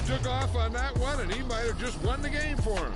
took off on that one, and he might have just won the game for him.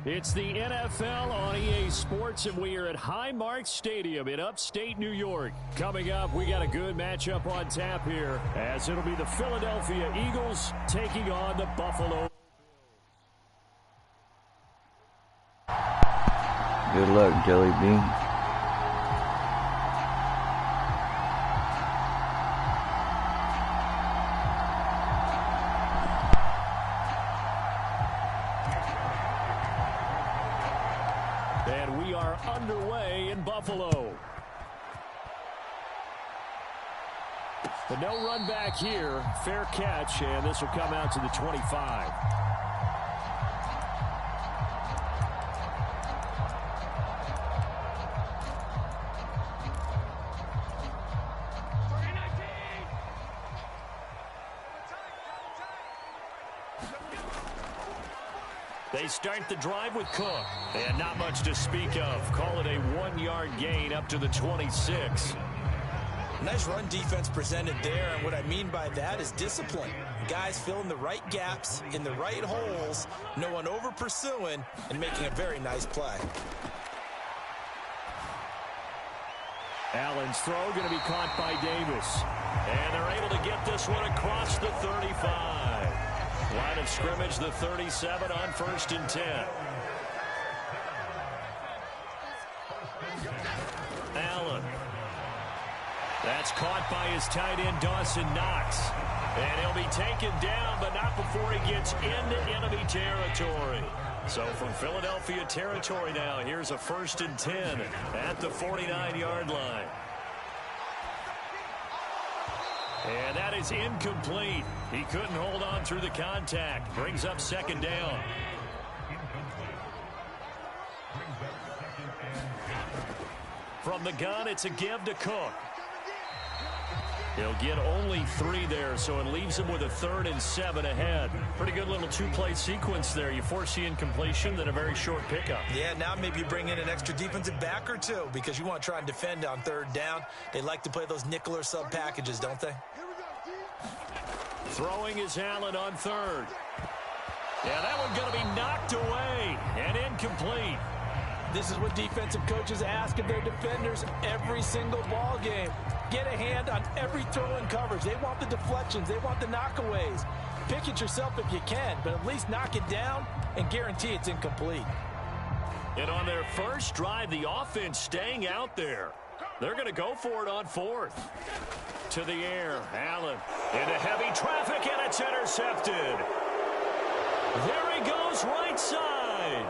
It's the NFL on EA Sports, and we are at Highmark Stadium in upstate New York. Coming up, we got a good matchup on tap here, as it'll be the Philadelphia Eagles taking on the Buffalo. Good luck, Jelly Bean. And we are underway in Buffalo. But no run back here. Fair catch, and this will come out to the 25. They start the drive with Cook. And not much to speak of. Call it a 1-yard gain up to the 26. Nice run defense presented there, and what I mean by that is discipline. Guys filling the right gaps in the right holes, no one over pursuing, and making a very nice play. Allen's throw going to be caught by Davis. And they're able to get this one across the 35. Line of scrimmage, the 37 on 1st and 10. Allen. That's caught by his tight end, Dawson Knox. And he'll be taken down, but not before he gets into enemy territory. So from Philadelphia territory now, here's a 1st and 10 at the 49-yard line. And that is incomplete. He couldn't hold on through the contact. Brings up 2nd down. From the gun, it's a give to Cook. He'll get only 3 there, so it leaves him with a 3rd and 7 ahead. Pretty good little 2-play sequence there. You force the incompletion, then a very short pickup. Yeah, now maybe you bring in an extra defensive back or 2 because you want to try and defend on 3rd down. They like to play those nickel or sub packages, don't they? Throwing is Allen on 3rd. Yeah, that one going to be knocked away and incomplete. This is what defensive coaches ask of their defenders every single ball game. Get a hand on every throw in coverage. They want the deflections. They want the knockaways. Pick it yourself if you can, but at least knock it down and guarantee it's incomplete. And on their first drive, the offense staying out there. They're going to go for it on 4th. To the air, Allen into heavy traffic, and it's intercepted. There he goes, right side.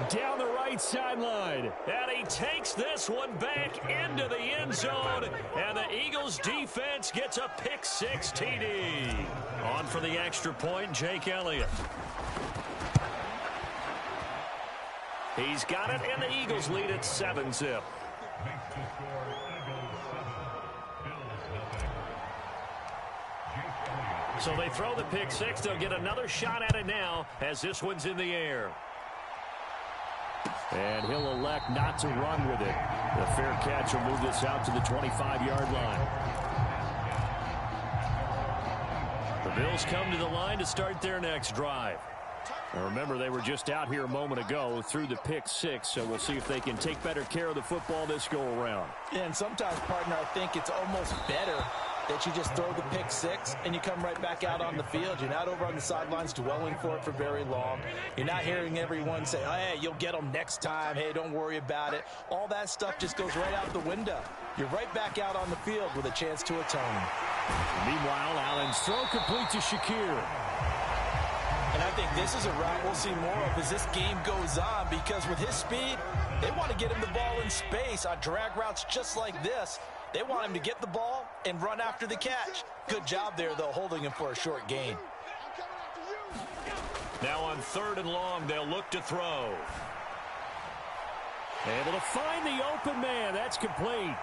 Down the right sideline. And he takes this one back into the end zone. And the Eagles defense gets a pick-6 TD. On for the extra point, Jake Elliott. He's got it, and the Eagles lead at 7-zip. So they throw the pick-6. They'll get another shot at it now as this one's in the air. And he'll elect not to run with it. The fair catch will move this out to the 25-yard line. The Bills come to the line to start their next drive. Now remember, they were just out here a moment ago through the pick-6, so we'll see if they can take better care of the football this go-around. And sometimes, partner, I think it's almost better that you just throw the pick-6 and you come right back out on the field. You're not over on the sidelines dwelling for it for very long. You're not hearing everyone say, oh, hey, you'll get them next time. Hey, don't worry about it. All that stuff just goes right out the window. You're right back out on the field with a chance to atone. Meanwhile, Allen's throw complete to Shakir. And I think this is a route we'll see more of as this game goes on, because with his speed, they want to get him the ball in space on drag routes just like this. They want him to get the ball and run after the catch. Good job there, though, holding him for a short gain. Now on 3rd and long, they'll look to throw. Able to find the open man. That's complete.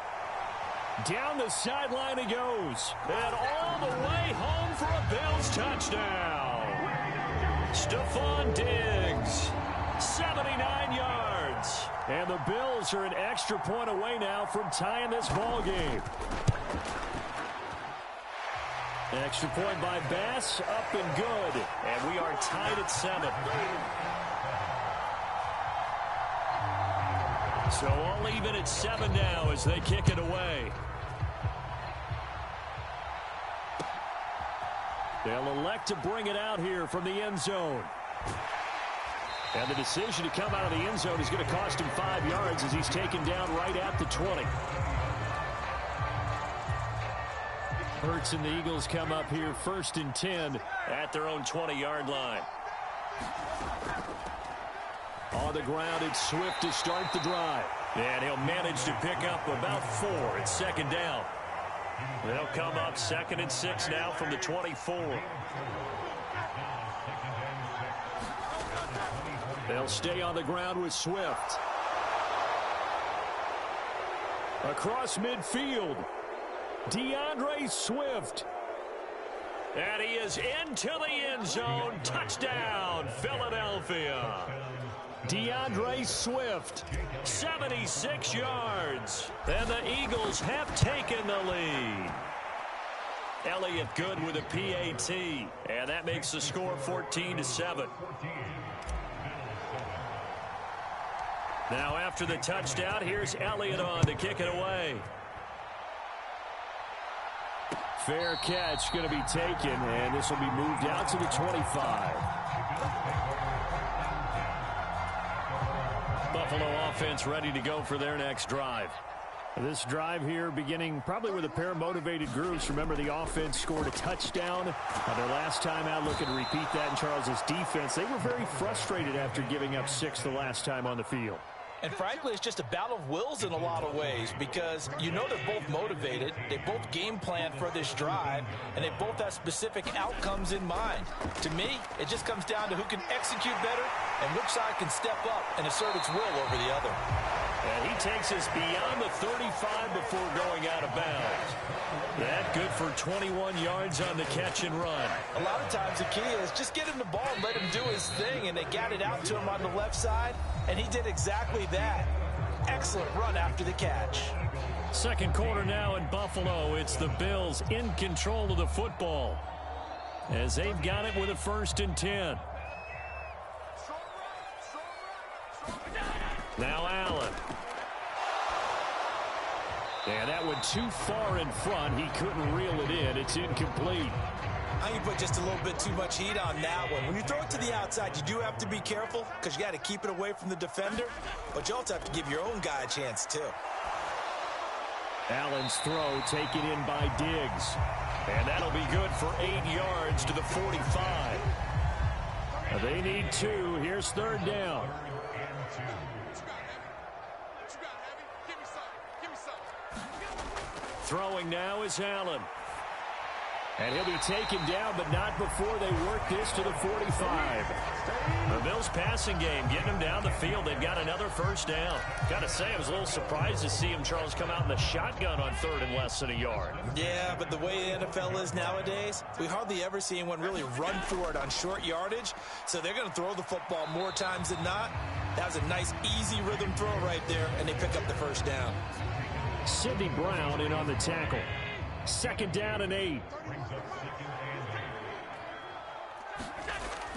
Down the sideline he goes. And all the way home for a Bills touchdown. Stephon Diggs, 79 yards. And the Bills are an extra point away now from tying this ball game. Extra point by Bass, up and good. And we are tied at 7. So all even at 7 now as they kick it away. They'll elect to bring it out here from the end zone. And the decision to come out of the end zone is going to cost him 5 yards as he's taken down right at the 20. Hurts and the Eagles come up here 1st and 10 at their own 20-yard line. On the ground, it's Swift to start the drive. And he'll manage to pick up about 4 at 2nd down. They'll come up 2nd and 6 now from the 24. They'll stay on the ground with Swift. Across midfield, DeAndre Swift. And he is into the end zone. Touchdown, Philadelphia. DeAndre Swift, 76 yards. And the Eagles have taken the lead. Elliott good with a PAT. And that makes the score 14-7. Now after the touchdown, here's Elliott on to kick it away. Fair catch going to be taken, and this will be moved out to the 25. Buffalo offense ready to go for their next drive. This drive here beginning probably with a pair of motivated groups. Remember, the offense scored a touchdown their last time out. Looking to repeat that in Charles's defense. They were very frustrated after giving up 6 the last time on the field. And frankly, it's just a battle of wills in a lot of ways because you know they're both motivated. They both game plan for this drive, and they both have specific outcomes in mind. To me, it just comes down to who can execute better and which side can step up and assert its will over the other. And he takes us beyond the 35 before going out of bounds. That good for 21 yards on the catch and run. A lot of times the key is just get him the ball and let him do his thing, and they got it out to him on the left side, and he did exactly that. Excellent run after the catch. Second quarter now in Buffalo. It's the Bills in control of the football as they've got it with a 1st and 10. Now Allen. And that went too far in front. He couldn't reel it in. It's incomplete. I think you put just a little bit too much heat on that one. When you throw it to the outside, you do have to be careful because you got to keep it away from the defender, but you also have to give your own guy a chance too. Allen's throw taken in by Diggs. And that'll be good for 8 yards to the 45. They need 2. Here's 3rd down. Throwing now is Allen. And he'll be taken down, but not before they work this to the 45. The Bills passing game, getting them down the field. They've got another 1st down. Got to say, I was a little surprised to see him, Charles, come out in the shotgun on 3rd and less than a yard. Yeah, but the way the NFL is nowadays, we hardly ever see anyone really run for it on short yardage. So they're going to throw the football more times than not. That was a nice, easy rhythm throw right there, and they pick up the 1st down. Sidney Brown in on the tackle. 2nd down and 8.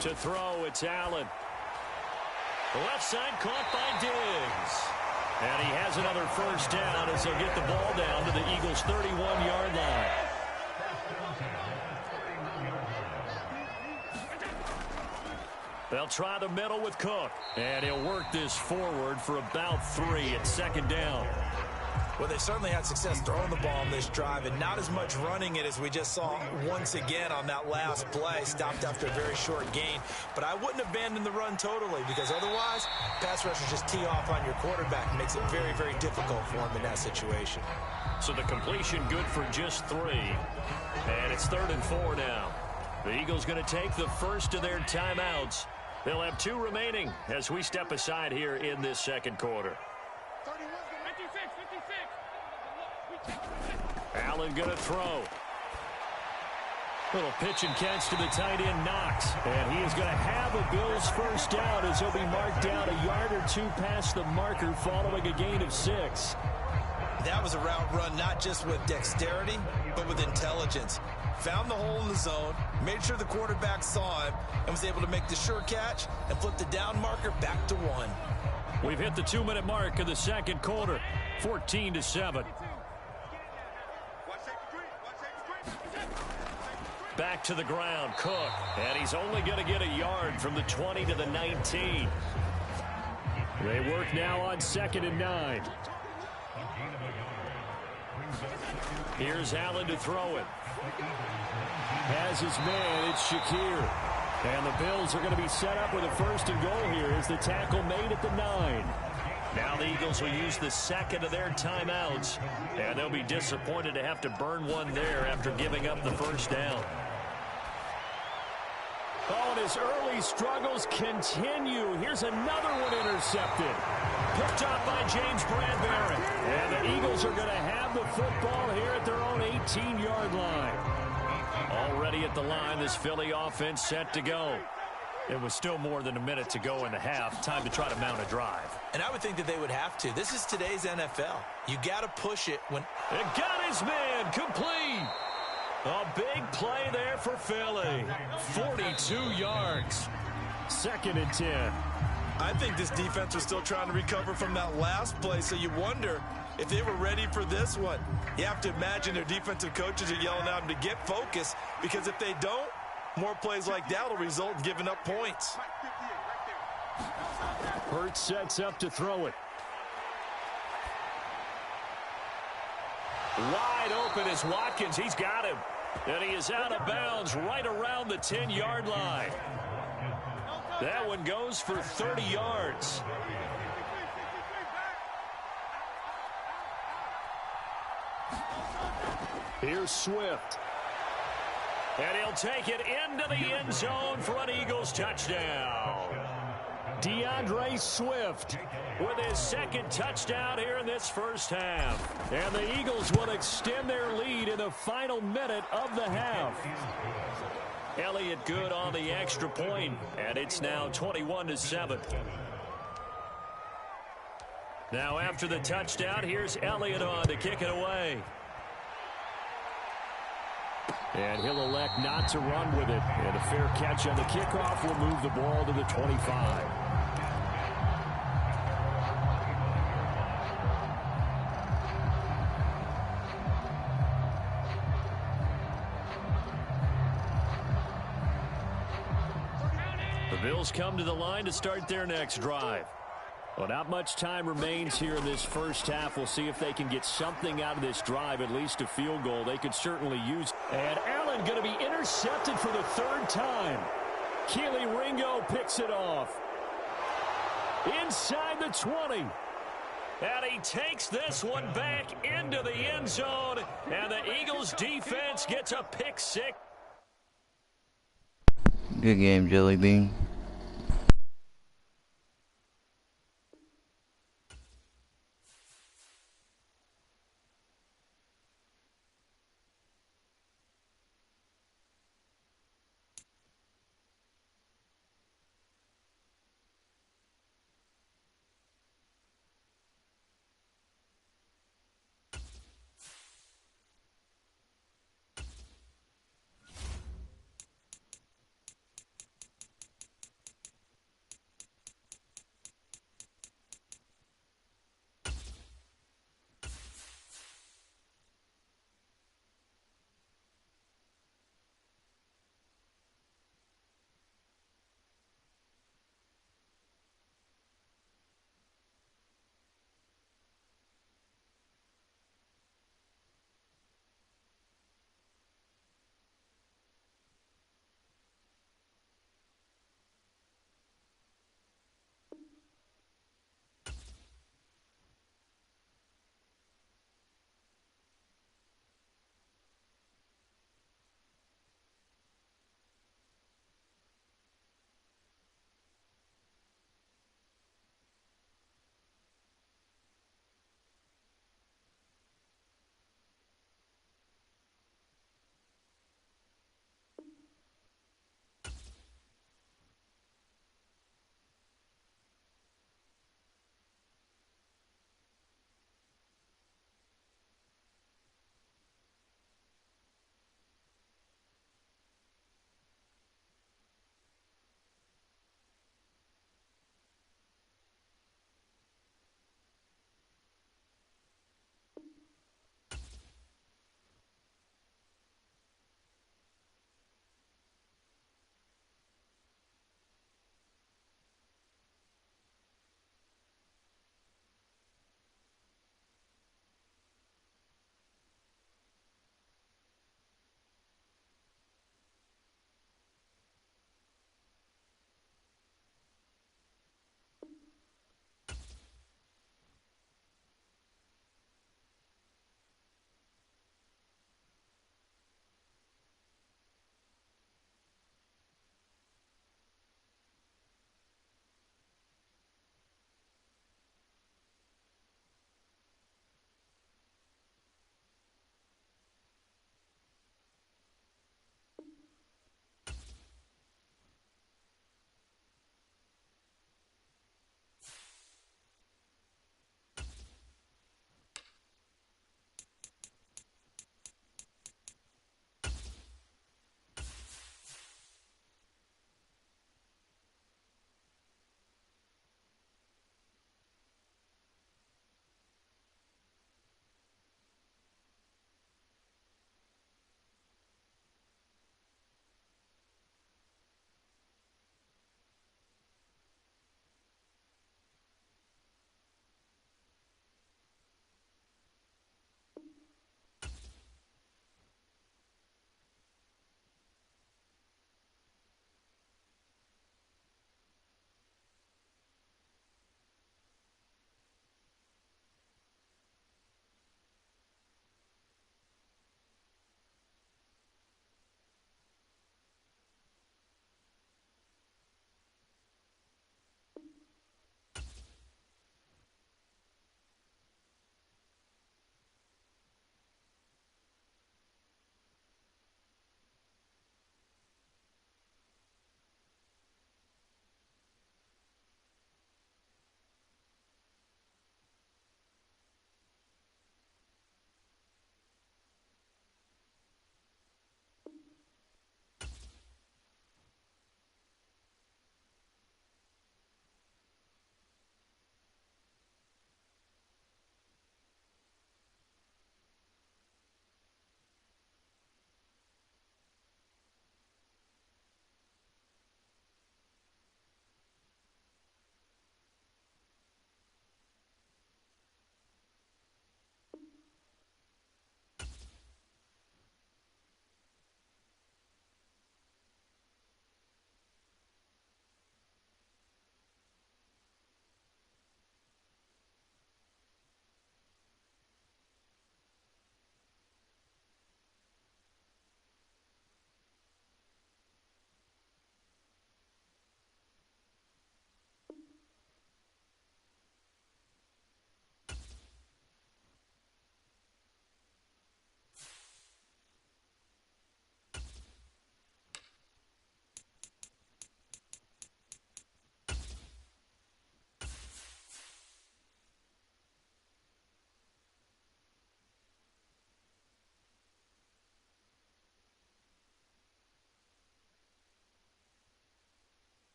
To throw, it's Allen. The left side caught by Diggs. And he has another 1st down as they'll get the ball down to the Eagles' 31-yard line. They'll try the middle with Cook. And he'll work this forward for about 3 at 2nd down. Well, they certainly had success throwing the ball on this drive and not as much running it as we just saw once again on that last play. Stopped after a very short gain. But I wouldn't abandon the run totally because otherwise, pass rushers just tee off on your quarterback and makes it very, very difficult for him in that situation. So the completion good for just 3. And it's 3rd and 4 now. The Eagles going to take the first of their timeouts. They'll have 2 remaining as we step aside here in this second quarter. Allen going to throw. Little pitch and catch to the tight end, Knox. And he is going to have a Bills 1st down as he'll be marked down a yard or 2 past the marker following a gain of 6. That was a route run not just with dexterity, but with intelligence. Found the hole in the zone, made sure the quarterback saw him, and was able to make the sure catch and flip the down marker back to 1. We've hit the 2-minute mark of the second quarter, 14-7. Back to the ground, Cook. And he's only going to get a yard from the 20 to the 19. They work now on 2nd and 9. Here's Allen to throw it. Has his man, it's Shakir. And the Bills are going to be set up with a 1st and goal here as the tackle made at the 9. Now the Eagles will use the 2nd of their timeouts. And they'll be disappointed to have to burn one there after giving up the 1st down. Oh, and his early struggles continue. Here's another one intercepted. Picked up by James Bradbury. And the Eagles are going to have the football here at their own 18-yard line. Already at the line, this Philly offense set to go. It was still more than a minute to go in the half. Time to try to mount a drive. And I would think that they would have to. This is today's NFL. You got to push it when... It got his man complete. A big play there for Philly. 42 yards. 2nd and 10. I think this defense was still trying to recover from that last play, so you wonder if they were ready for this one. You have to imagine their defensive coaches are yelling at them to get focused, because if they don't, more plays like that will result in giving up points. Hurts sets up to throw it. Wide open is Watkins. He's got him. And he is out of bounds right around the 10-yard line. That one goes for 30 yards. Here's Swift. And he'll take it into the end zone for an Eagles touchdown. DeAndre Swift with his second touchdown here in this first half. And the Eagles will extend their lead in the final minute of the half. Elliott good on the extra point, and it's now 21-7. Now after the touchdown, here's Elliott on to kick it away. And he'll elect not to run with it. And a fair catch on the kickoff will move the ball to the 25. The Bills come to the line to start their next drive. Well, not much time remains here in this first half. We'll see if they can get something out of this drive, at least a field goal. They could certainly use. And Allen going to be intercepted for the third time. Keely Ringo picks it off. Inside the 20. And he takes this one back into the end zone. And the Eagles defense gets a pick six. Good game, Jelly Bean.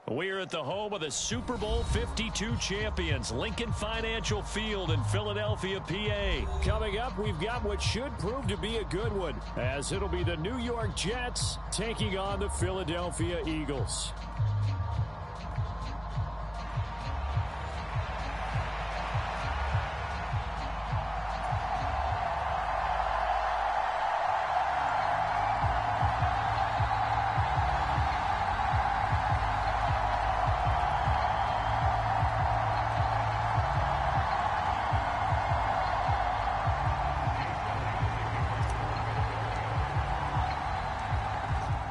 We're at the home of the Super Bowl 52 champions, Lincoln Financial Field in Philadelphia, PA. Coming up, we've got what should prove to be a good one, as it'll be the New York Jets taking on the Philadelphia Eagles.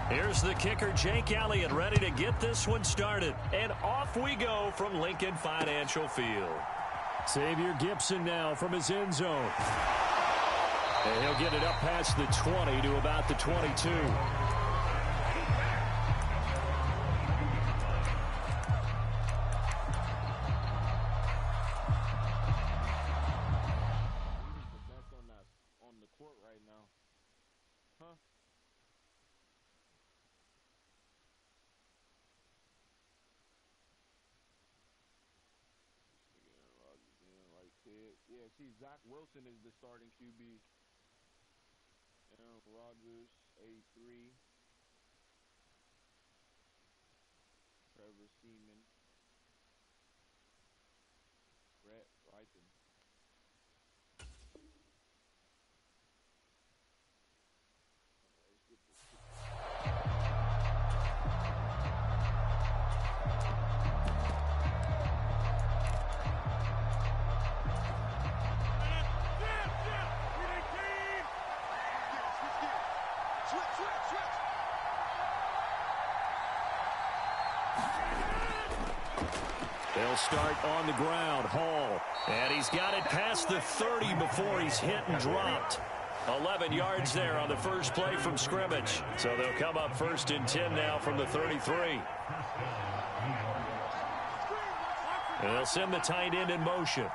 Here's the kicker, Jake Elliott, ready to get this one started. And off we go from Lincoln Financial Field. Xavier Gipson now from his end zone. And he'll get it up past the 20 to about the 22. On the court right now. Huh? Yeah, see, Zach Wilson is the starting QB. Aaron Rodgers, 83. Trevor Seaman. Brett Rypien. They'll start on the ground. Hall. And he's got it past the 30 before he's hit and dropped. 11 yards there on the first play from scrimmage. So they'll come up 1st and 10 now from the 33. And they'll send the tight end in motion.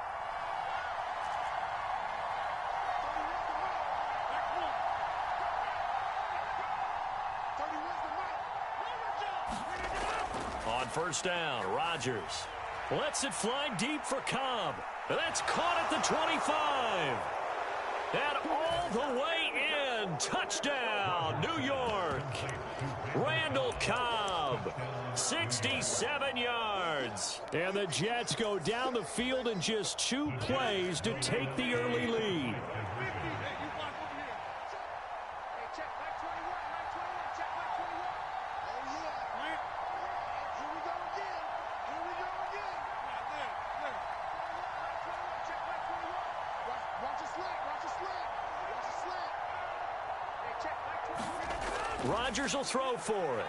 On 1st down, Rodgers lets it fly deep for Cobb. That's caught at the 25. And all the way in. Touchdown, New York. Randall Cobb, 67 yards. And the Jets go down the field in just 2 plays to take the early lead. Rodgers will throw for it.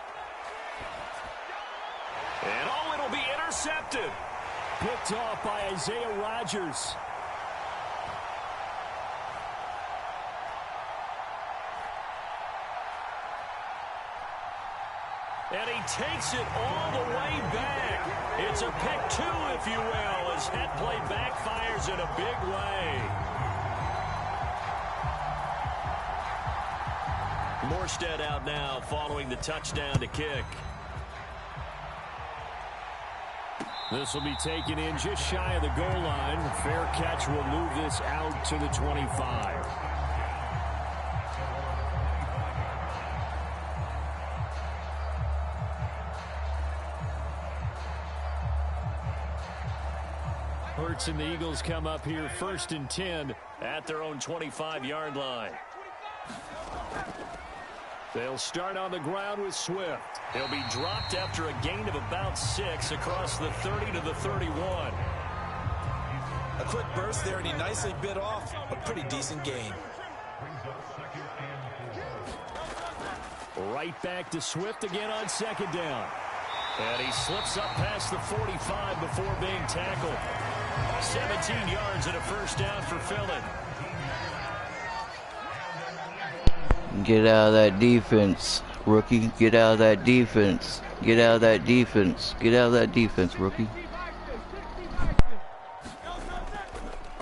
And oh, it'll be intercepted. Picked off by Isaiah Rodgers. And he takes it all the way back. It's a pick 2, if you will, as that play backfires in a big way. Morstead out now following the touchdown to kick. This will be taken in just shy of the goal line. Fair catch will move this out to the 25. Hurts and the Eagles come up here 1st and 10 at their own 25-yard line. They'll start on the ground with Swift. He'll be dropped after a gain of about 6 across the 30 to the 31. A quick burst there, and he nicely bit off a pretty decent gain. Right back to Swift again on 2nd down. And he slips up past the 45 before being tackled. 17 yards and a 1st down for Philly. Get out of that defense, rookie. Get out of that defense. Get out of that defense. Get out of that defense, rookie.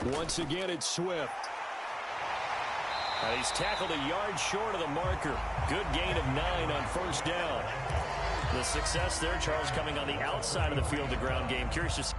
Once again, it's Swift. He's tackled a yard short of the marker. Good gain of 9 on 1st down. The success there, Charles, coming on the outside of the field, the ground game. Curious to see.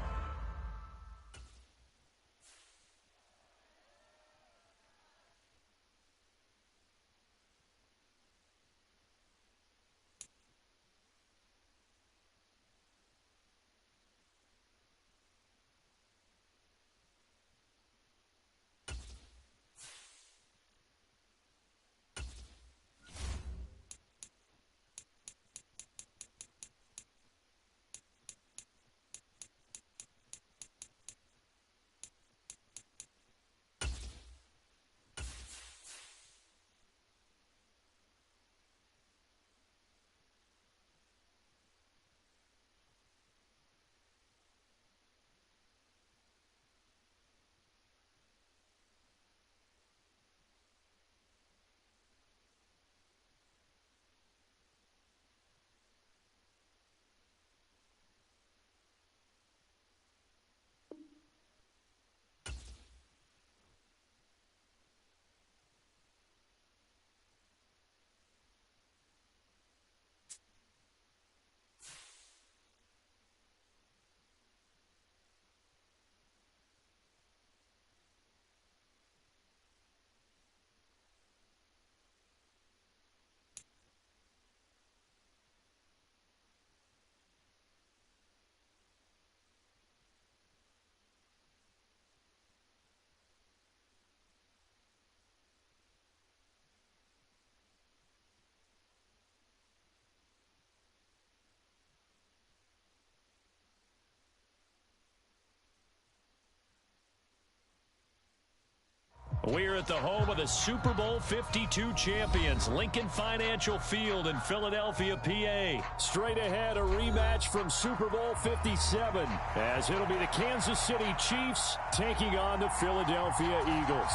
We're at the home of the Super Bowl 52 champions, Lincoln Financial Field in Philadelphia, PA. Straight ahead, a rematch from Super Bowl 57, as it'll be the Kansas City Chiefs taking on the Philadelphia Eagles.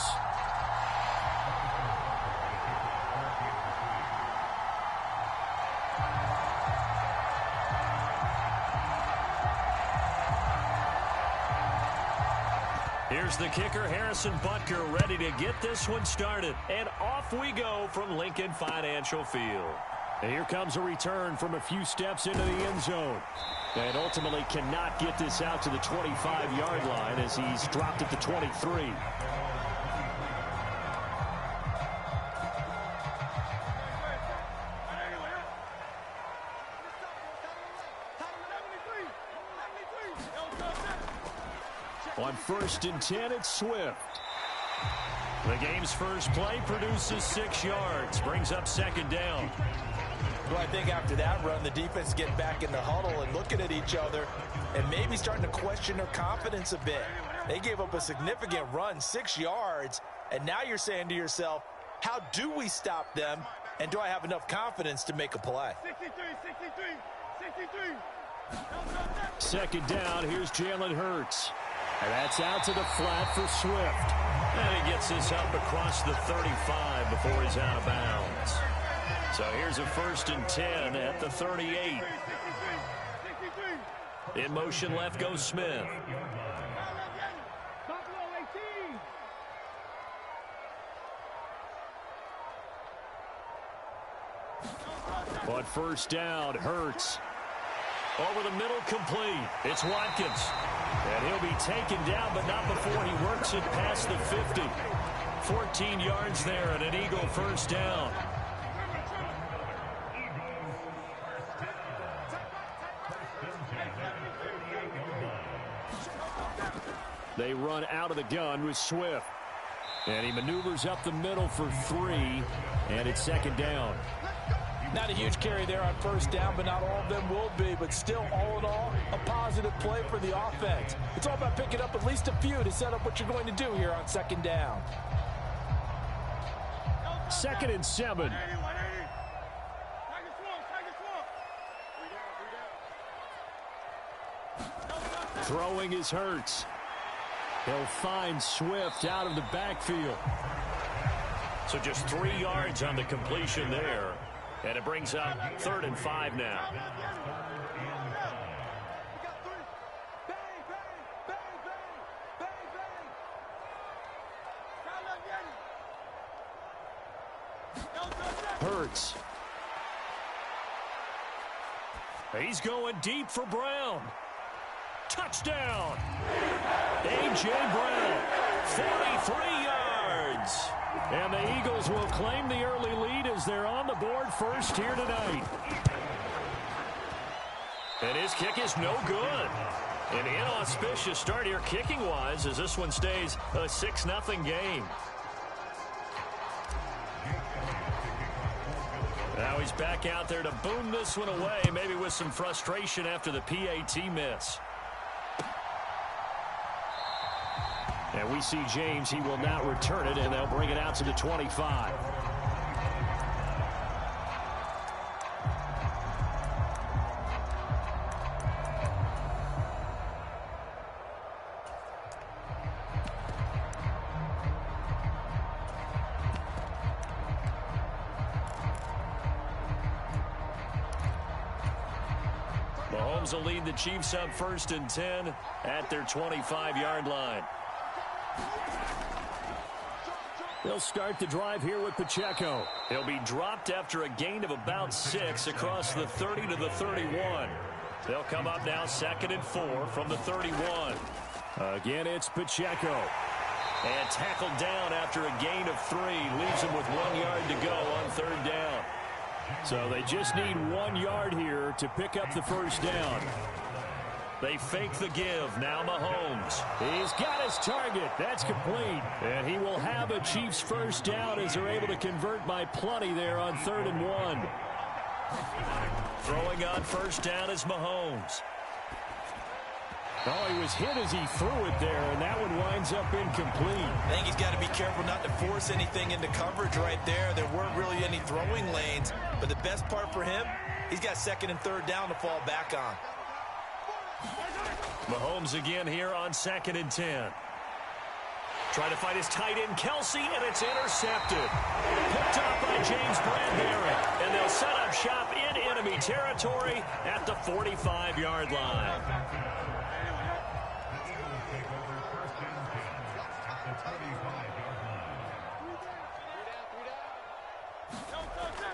Here's the kicker, Harrison Butker, ready to get this one started. And off we go from Lincoln Financial Field. And here comes a return from a few steps into the end zone. And ultimately cannot get this out to the 25-yard line as he's dropped at the 23. On 1st and 10, it's Swift. The game's first play produces 6 yards, brings up 2nd down. Well, I think after that run, the defense getting back in the huddle and looking at each other and maybe starting to question their confidence a bit. They gave up a significant run, 6 yards, and now you're saying to yourself, how do we stop them, and do I have enough confidence to make a play? 2nd down, here's Jalen Hurts. And that's out to the flat for Swift. And he gets this up across the 35 before he's out of bounds. So here's a 1st and 10 at the 38. In motion left goes Smith. On 1st down, Hurts. Over the middle, complete. It's Watkins. And he'll be taken down, but not before he works it past the 50. 14 yards there and an Eagle 1st down. They run out of the gun with Swift. And he maneuvers up the middle for 3, and it's 2nd down. Not a huge carry there on 1st down, but not all of them will be. But still, all in all, a positive play for the offense. It's all about picking up at least a few to set up what you're going to do here on 2nd down. 2nd and 7. Throwing is Hurts. He'll find Swift out of the backfield. So just 3 yards on the completion there. And it brings up 3rd and 5 now. Hurts. He's going deep for Brown. Touchdown. A.J. Brown, 43 yards. And the Eagles will claim the early lead as they're on the board first here tonight. And his kick is no good. An inauspicious start here kicking-wise as this one stays a 6-0 game. Now he's back out there to boom this one away, maybe with some frustration after the PAT miss. And we see James, he will not return it, and they'll bring it out to the 25. Mahomes will lead the Chiefs up 1st and 10 at their 25-yard line. They'll start the drive here with Pacheco. He'll be dropped after a gain of about 6 across the 30 to the 31. They'll come up now 2nd and 4 from the 31. Again, it's Pacheco. And tackled down after a gain of 3. Leaves him with 1 yard to go on 3rd down. So they just need 1 yard here to pick up the first down. They fake the give. Now Mahomes. He's got his target. That's complete. And he will have a Chiefs first down as they're able to convert by plenty there on 3rd and 1. Throwing on first down is Mahomes. Oh, he was hit as he threw it there, and that one winds up incomplete. I think he's got to be careful not to force anything into coverage right there. There weren't really any throwing lanes, but the best part for him, he's got 2nd and 3rd down to fall back on. Mahomes again here on 2nd and 10. Trying to find his tight end, Kelsey, and it's intercepted. Picked up by James Bradbury, and they'll set up shop in enemy territory at the 45-yard line.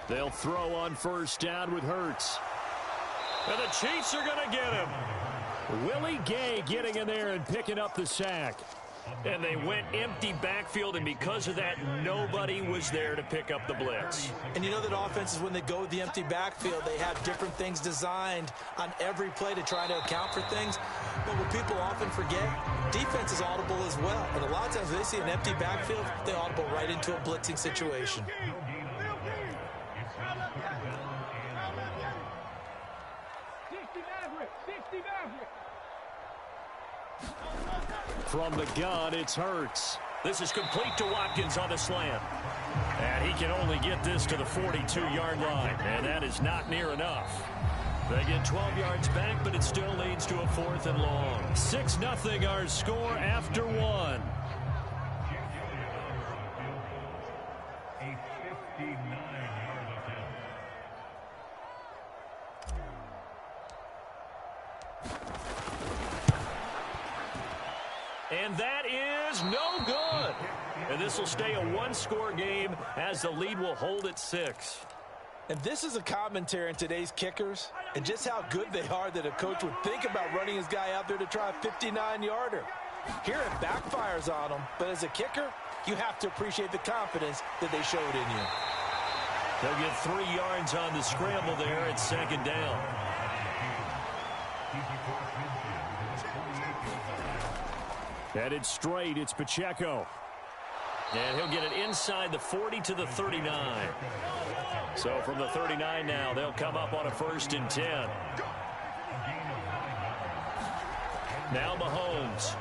They'll throw on first down with Hurts. And the Chiefs are going to get him. Willie Gay getting in there and picking up the sack. And they went empty backfield, and because of that, nobody was there to pick up the blitz. And you know that offenses, when they go with the empty backfield, they have different things designed on every play to try to account for things. But what people often forget, defense is audible as well. And a lot of times when they see an empty backfield, they audible right into a blitzing situation. From the gun, it's Hurts. This is complete to Watkins on the slant. And he can only get this to the 42-yard line, and that is not near enough. They get 12 yards back, but it still leads to a 4th and long. 6-0 our score after 1. And that is no good. And this will stay a 1-score game as the lead will hold at 6. And this is a commentary on today's kickers and just how good they are that a coach would think about running his guy out there to try a 59-yarder. Here it backfires on him, but as a kicker, you have to appreciate the confidence that they showed in you. They'll get 3 yards on the scramble there at 2nd down. Headed straight, it's Pacheco. And he'll get it inside the 40 to the 39. So from the 39 now, they'll come up on a 1st and 10. Now Mahomes.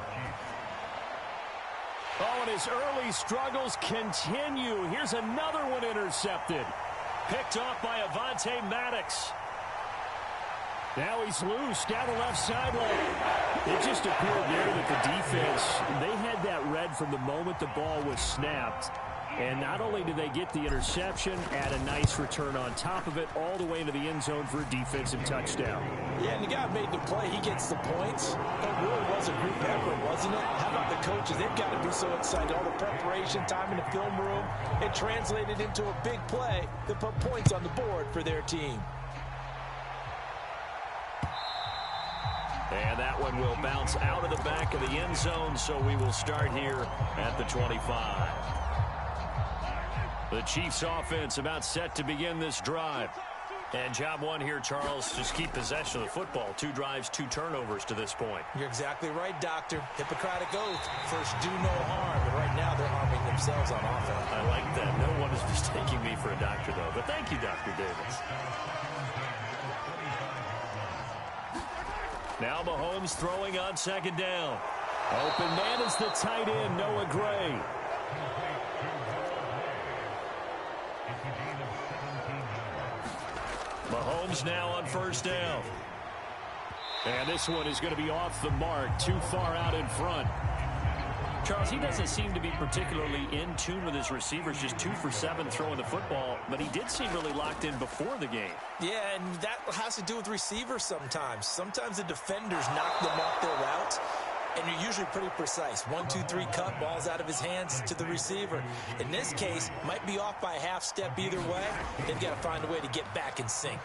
Oh, and his early struggles continue. Here's another one intercepted. Picked off by Avonte Maddox. Now he's loose down the left sideline. It just appeared there that the defense, they had that read from the moment the ball was snapped. And not only did they get the interception, add a nice return on top of it, all the way into the end zone for a defensive touchdown. Yeah, and the guy made the play. He gets the points. That really was a group effort, wasn't it? How about the coaches? They've got to be so excited. All the preparation, time in the film room, it translated into a big play that put points on the board for their team. And that one will bounce out of the back of the end zone, so we will start here at the 25. The Chiefs offense about set to begin this drive. And job one here, Charles, just keep possession of the football. 2 drives, 2 turnovers to this point. You're exactly right, Doctor. Hippocratic oath. First, do no harm. And right now, they're harming themselves on offense. I like that. No one is mistaking me for a doctor, though. But thank you, Dr. Davis. Now Mahomes throwing on second down. Open man is the tight end, Noah Gray. Mahomes now on first down. And this one is going to be off the mark, too far out in front. Charles, he doesn't seem to be particularly in tune with his receivers, just 2 for 7 throwing the football, but he did seem really locked in before the game. Yeah, and that has to do with receivers sometimes. Sometimes the defenders knock them off their routes, and you're usually pretty precise. 1, 2, 3 cut, balls out of his hands to the receiver. In this case, might be off by a half step either way. They've got to find a way to get back in sync.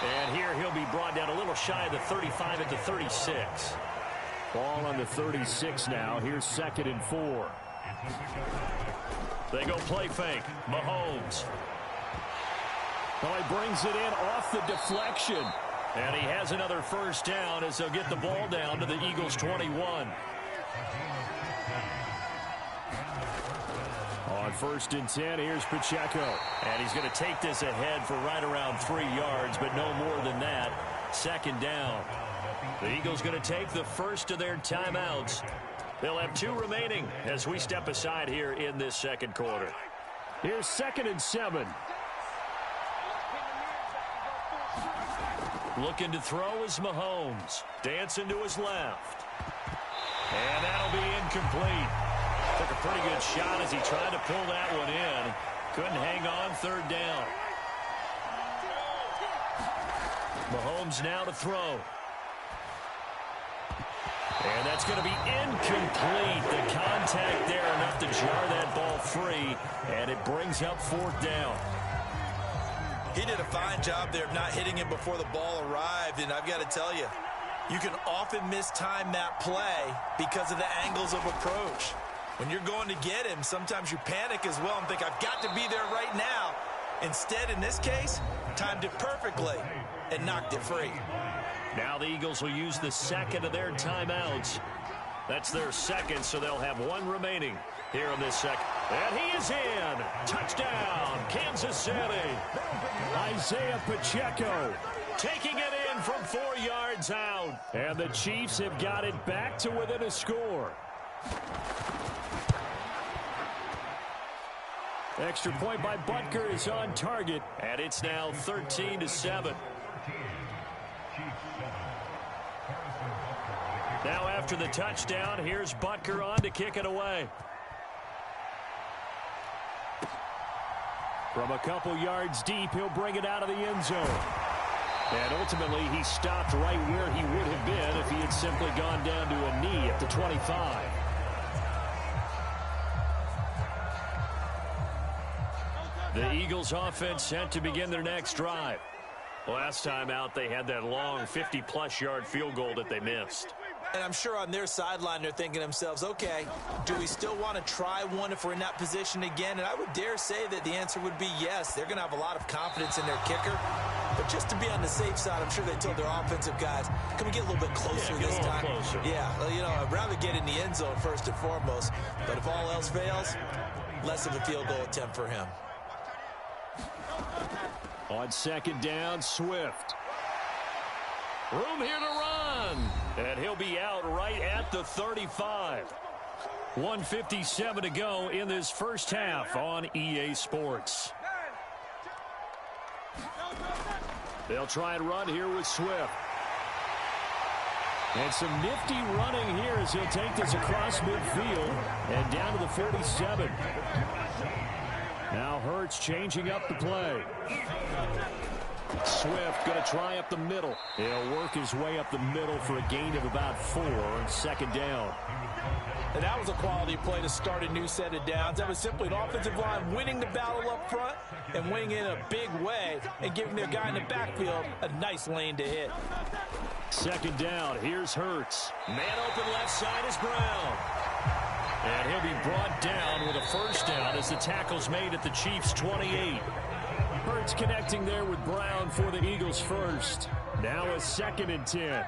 And here he'll be brought down a little shy of the 35 at the 36. Ball on the 36 now. Here's 2nd and 4. They go play fake. Mahomes. Well, he brings it in off the deflection. And he has another first down as they'll get the ball down to the Eagles' 21. On 1st and 10, here's Pacheco. And he's going to take this ahead for right around 3 yards, but no more than that. 2nd down. The Eagles going to take the first of their timeouts. They'll have 2 remaining as we step aside here in this second quarter. Here's 2nd and 7. Looking to throw is Mahomes. Dancing to his left. And that'll be incomplete. Took a pretty good shot as he tried to pull that one in. Couldn't hang on 3rd down. Mahomes now to throw. And that's going to be incomplete. The contact there enough to jar that ball free. And it brings up 4th down. He did a fine job there of not hitting him before the ball arrived. And I've got to tell you, you can often mistime that play because of the angles of approach. When you're going to get him, sometimes you panic as well and think, I've got to be there right now. Instead, in this case, timed it perfectly and knocked it free. Now the Eagles will use the 2nd of their timeouts. That's their 2nd, so they'll have 1 remaining here in this second. And he is in. Touchdown, Kansas City. Isaiah Pacheco taking it in from 4 yards out. And the Chiefs have got it back to within a score. Extra point by Butker is on target. And it's now 13-7. Now after the touchdown, here's Butker on to kick it away. From a couple yards deep, he'll bring it out of the end zone. And ultimately, he stopped right where he would have been if he had simply gone down to a knee at the 25. The Eagles offense set to begin their next drive. Last time out, they had that long 50-plus yard field goal that they missed. And I'm sure on their sideline they're thinking to themselves, okay, do we still want to try one if we're in that position again? And I would dare say that the answer would be yes. They're going to have a lot of confidence in their kicker. But just to be on the safe side, I'm sure they told their offensive guys, can we get a little bit closer this time? Closer. Yeah, well, you know, I'd rather get in the end zone first and foremost. But if all else fails, less of a field goal attempt for him. On 2nd down, Swift. Room here to run. And he'll be out right at the 35. 1:57 to go in this first half on EA Sports. They'll try and run here with Swift. And some nifty running here as he'll take this across midfield and down to the 47. Now Hurts changing up the play. Swift going to try up the middle. He'll work his way up the middle for a gain of about 4 on 2nd down. And that was a quality play to start a new set of downs. That was simply an offensive line winning the battle up front and winning in a big way and giving their guy in the backfield a nice lane to hit. Second down, here's Hurts. Man open left side is Brown. And he'll be brought down with a first down as the tackle's made at the Chiefs' 28. Hurts connecting there with Brown for the Eagles first. Now a 2nd and 10.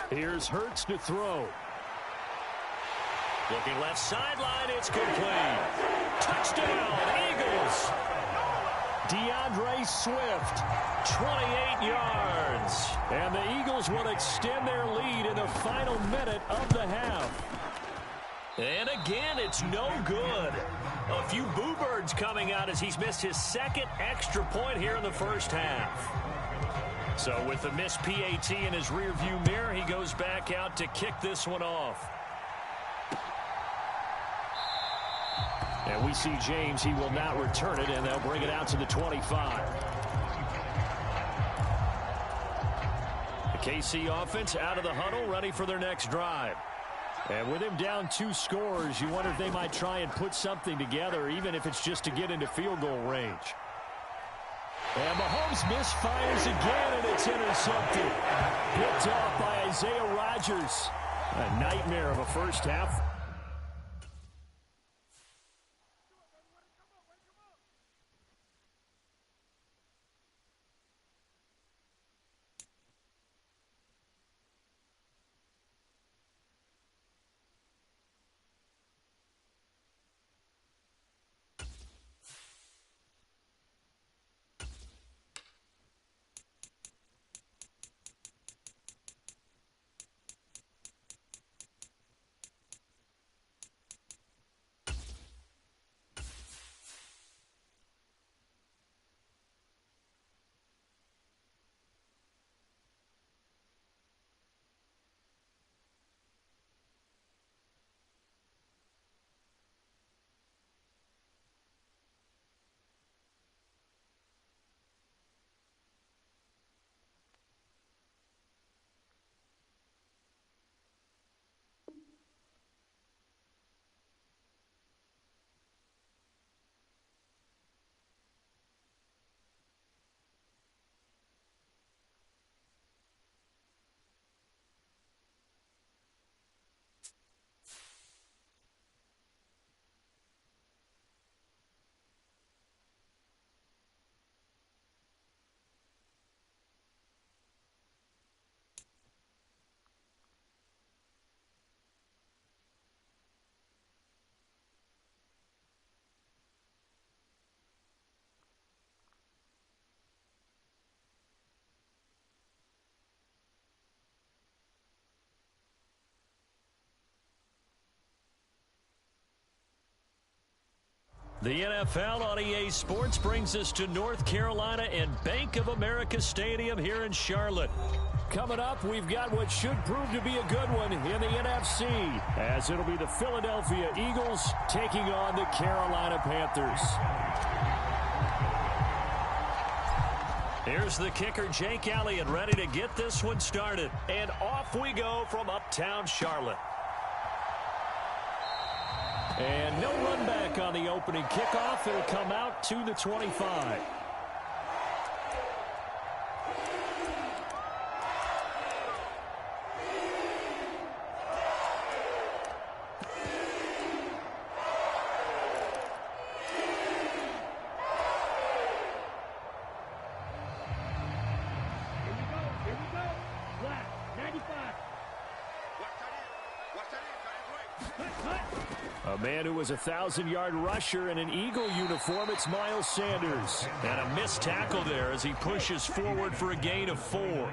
Here's Hurts to throw. Looking left sideline, it's complete. Touchdown, Eagles. DeAndre Swift, 28 yards. And the Eagles will extend their lead in the final minute of the half. And again, it's no good. A few boo birds coming out as he's missed his 2nd extra point here in the first half. So with the missed PAT in his rearview mirror, he goes back out to kick this one off. And we see James, he will not return it, and they'll bring it out to the 25. The KC offense out of the huddle, ready for their next drive. And with him down 2 scores, you wonder if they might try and put something together, even if it's just to get into field goal range. And Mahomes misfires again, and it's intercepted. Picked off by Isaiah Rodgers. A nightmare of a first half. The NFL on EA Sports brings us to North Carolina and Bank of America Stadium here in Charlotte. Coming up, we've got what should prove to be a good one in the NFC, as it'll be the Philadelphia Eagles taking on the Carolina Panthers. Here's the kicker, Jake Elliott, ready to get this one started. And off we go from uptown Charlotte. And no run back on the opening kickoff. It'll come out to the 25. A man who was a 1,000-yard rusher in an Eagle uniform, it's Miles Sanders. And a missed tackle there as he pushes forward for a gain of 4.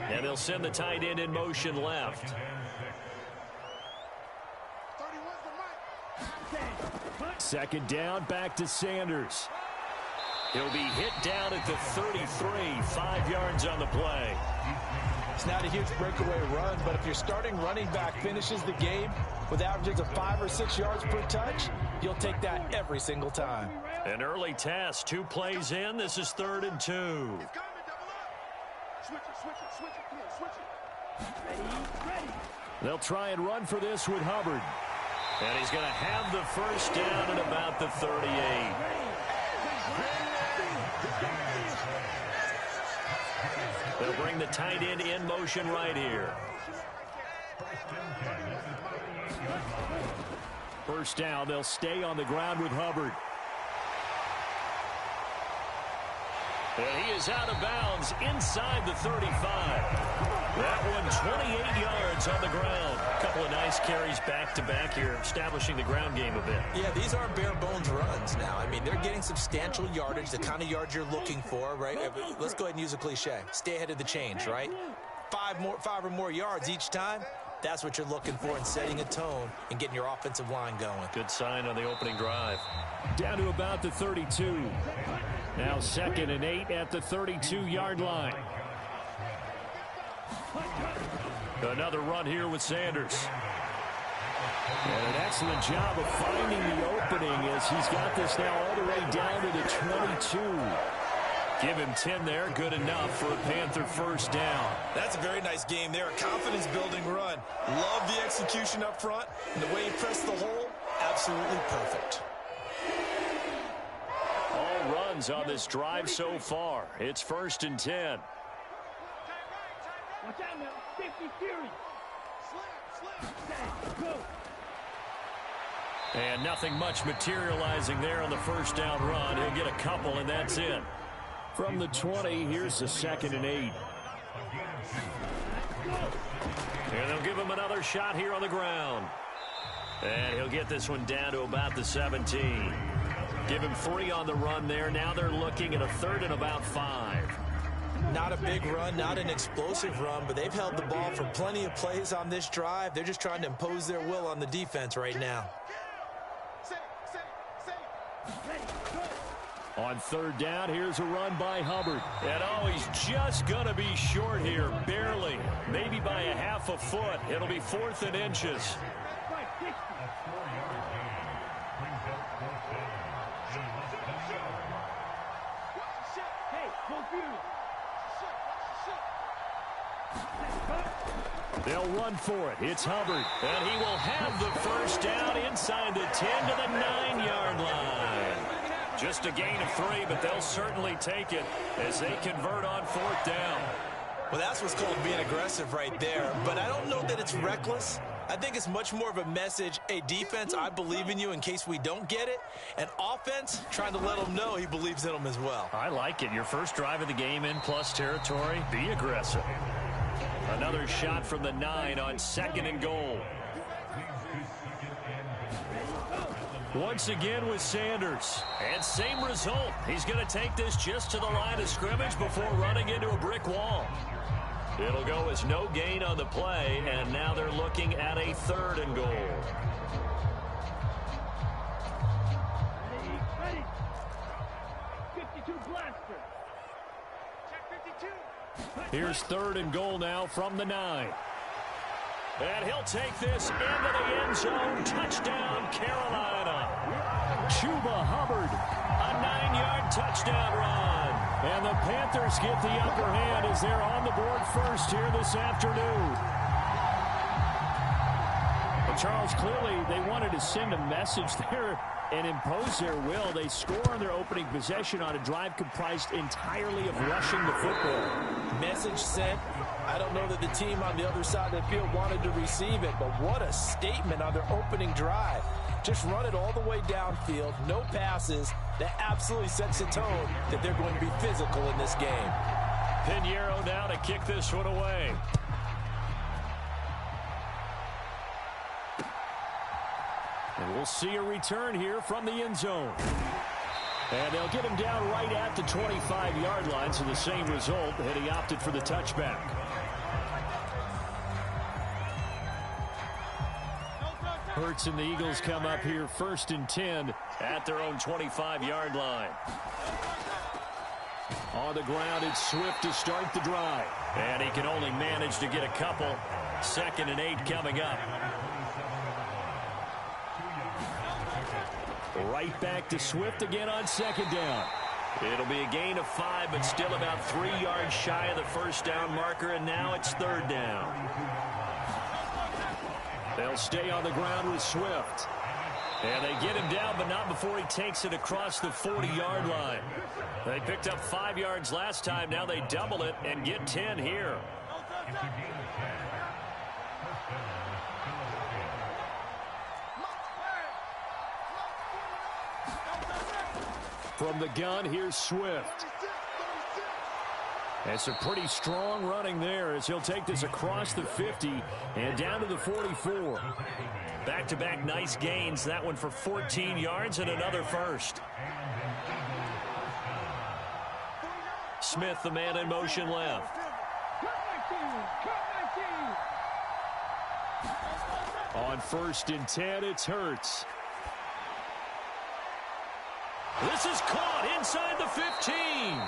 And they'll send the tight end in motion left. Second down, back to Sanders. He'll be hit down at the 33, 5 yards on the play. It's not a huge breakaway run, but if your starting running back finishes the game with averages of 5 or 6 yards per touch, you'll take that every single time. An early test, 2 plays in. This is 3rd and 2. They'll try and run for this with Hubbard. And he's going to have the first down at about the 38. They'll bring the tight end in motion right here. First down, they'll stay on the ground with Hubbard. And he is out of bounds inside the 35. That one 28 yards on the ground. A couple of nice carries back-to-back here, establishing the ground game a bit. Yeah, these aren't bare-bones runs now. I mean, they're getting substantial yardage, the kind of yards you're looking for, right? Let's go ahead and use a cliche. Stay ahead of the change, right? Five or more yards each time. That's what you're looking for in setting a tone and getting your offensive line going. Good sign on the opening drive. Down to about the 32. Now 2nd and 8 at the 32-yard line. Another run here with Sanders. And an excellent job of finding the opening as he's got this now all the way down to the 22. Give him 10 there. Good enough for a Panther first down. That's a very nice game there. A confidence-building run. Love the execution up front. And the way he pressed the hole, absolutely perfect. All runs on this drive so far. It's 1st and 10. Watch out now. 50 series. Go. And nothing much materializing there on the first down run. He'll get a couple, and that's it. From the 20, here's the 2nd and 8. And they'll give him another shot here on the ground. And he'll get this one down to about the 17. Give him 3 on the run there. Now they're looking at a 3rd and about 5. Not a big run, not an explosive run, but they've held the ball for plenty of plays on this drive. They're just trying to impose their will on the defense right now. On 3rd down, here's a run by Hubbard. And oh, he's just going to be short here, barely. Maybe by a half a foot. It'll be 4th and inches. They'll run for it. It's Hubbard. And he will have the first down inside the 10 to the 9-yard line. Just a gain of 3, but they'll certainly take it as they convert on 4th down. Well, that's what's called being aggressive right there. But I don't know that it's reckless. I think it's much more of a message, hey, defense, I believe in you in case we don't get it. And offense, trying to let them know he believes in them as well. I like it. Your first drive of the game in plus territory, be aggressive. Another shot from the 9 on 2nd and goal. Once again with Sanders. And same result. He's going to take this just to the line of scrimmage before running into a brick wall. It'll go as no gain on the play, and now they're looking at a 3rd and goal. Ready. 52 blaster. Check 52. Here's 3rd and goal now from the 9. And he'll take this into the end zone. Touchdown, Carolina. Chuba Hubbard, a 9-yard touchdown run. And the Panthers get the upper hand as they're on the board first here this afternoon. Well, Charles, clearly they wanted to send a message there and impose their will. They score on their opening possession on a drive comprised entirely of rushing the football. Message sent. I don't know that the team on the other side of the field wanted to receive it, but what a statement on their opening drive. Just run it all the way downfield, no passes. That absolutely sets the tone that they're going to be physical in this game. Pinheiro now to kick this one away. And we'll see a return here from the end zone. And they'll get him down right at the 25-yard line, so the same result, and he opted for the touchback. Hurts and the Eagles come up here 1st and 10 at their own 25-yard line. On the ground, it's Swift to start the drive. And he can only manage to get a couple. 2nd and 8 coming up. Right back to Swift again on 2nd down. It'll be a gain of 5, but still about 3 yards shy of the first down marker, and now it's 3rd down. They'll stay on the ground with Swift. And they get him down, but not before he takes it across the 40-yard line. They picked up 5 yards last time. Now they double it and get 10 here. From the gun, here's Swift. It's a pretty strong running there as he'll take this across the 50 and down to the 44. Back-to-back nice gains. That one for 14 yards and another first. Smith, the man in motion left. On 1st and 10, it's Hurts. This is caught inside the 15.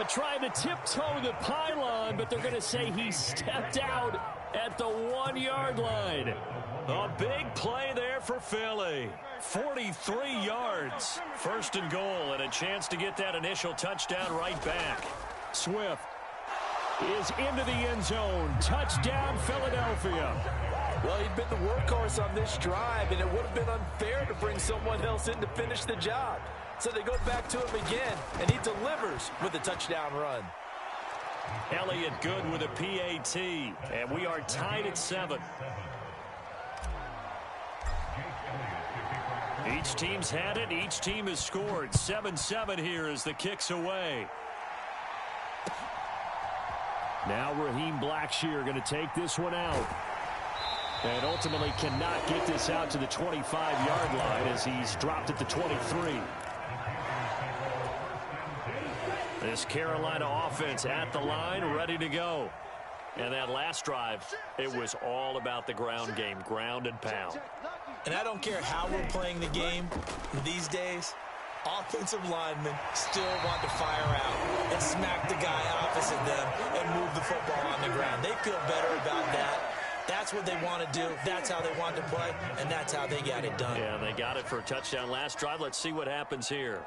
Trying to tiptoe the pylon, but they're going to say he stepped out at the 1-yard line. A big play there for Philly. 43 yards. 1st and goal, and a chance to get that initial touchdown right back. Swift is into the end zone. Touchdown, Philadelphia. Well, he'd been the workhorse on this drive, and it would have been unfair to bring someone else in to finish the job. So they go back to him again, and he delivers with a touchdown run. Elliott good with a PAT, and we are tied at 7. Each team's had it. Each team has scored. 7-7 here as the kick's away. Now Raheem Blackshear going to take this one out. And ultimately cannot get this out to the 25-yard line as he's dropped at the 23. This Carolina offense at the line, ready to go. And that last drive, it was all about the ground game, ground and pound. And I don't care how we're playing the game these days, offensive linemen still want to fire out and smack the guy opposite them and move the football on the ground. They feel better about that. That's what they want to do. That's how they want to play, and that's how they got it done. Yeah, they got it for a touchdown last drive. Let's see what happens here.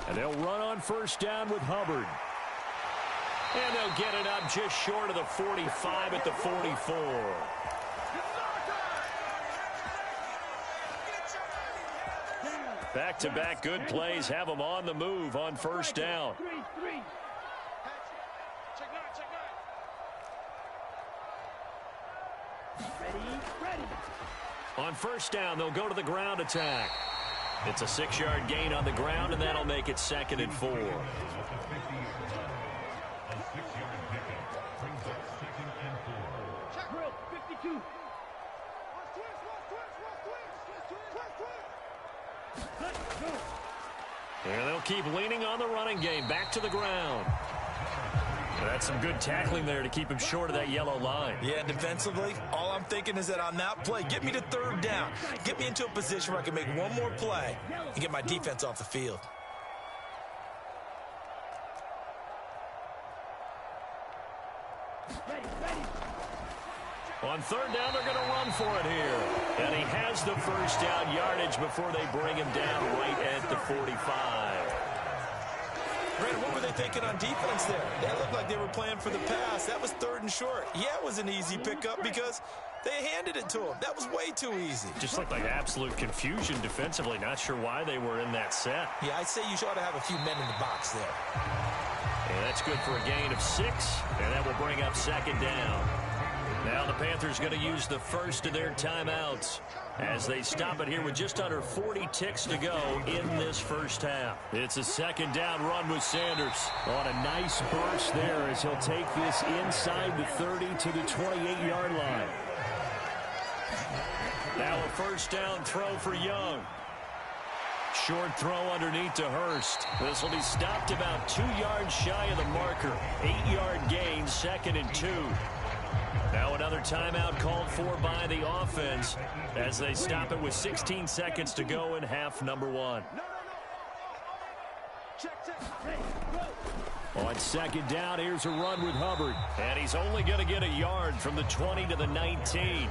And they'll run on 1st down with Hubbard. And they'll get it up just short of the 45 at the 44. Back-to-back good plays have them on the move on 1st down. On 1st down, they'll go to the ground attack. It's a 6-yard gain on the ground, and that'll make it 2nd and 4. And they'll keep leaning on the running game. Back to the ground. That's some good tackling there to keep him short of that yellow line. Yeah, defensively, all I'm thinking is that on that play, get me to 3rd down. Get me into a position where I can make one more play and get my defense off the field. On 3rd down, they're going to run for it here. And he has the 1st down yardage before they bring him down right at the 45. Brandon, what were they thinking on defense there? That looked like they were playing for the pass. That was 3rd and short. Yeah, it was an easy pickup because they handed it to him. That was way too easy. Just looked like absolute confusion defensively. Not sure why they were in that set. Yeah, I'd say you ought to have a few men in the box there. And that's good for a gain of 6, and that will bring up 2nd down. Now the Panthers going to use the first of their timeouts as they stop it here with just under 40 ticks to go in this 1st half. It's a 2nd down run with Sanders on a nice burst there as he'll take this inside the 30 to the 28-yard line. Now a 1st down throw for Young. Short throw underneath to Hurst. This will be stopped about 2 yards shy of the marker. 8-yard gain, 2nd and 2. Now another timeout called for by the offense as they stop it with 16 seconds to go in half number one. On second down, here's a run with Hubbard. And he's only going to get a yard from the 20 to the 19.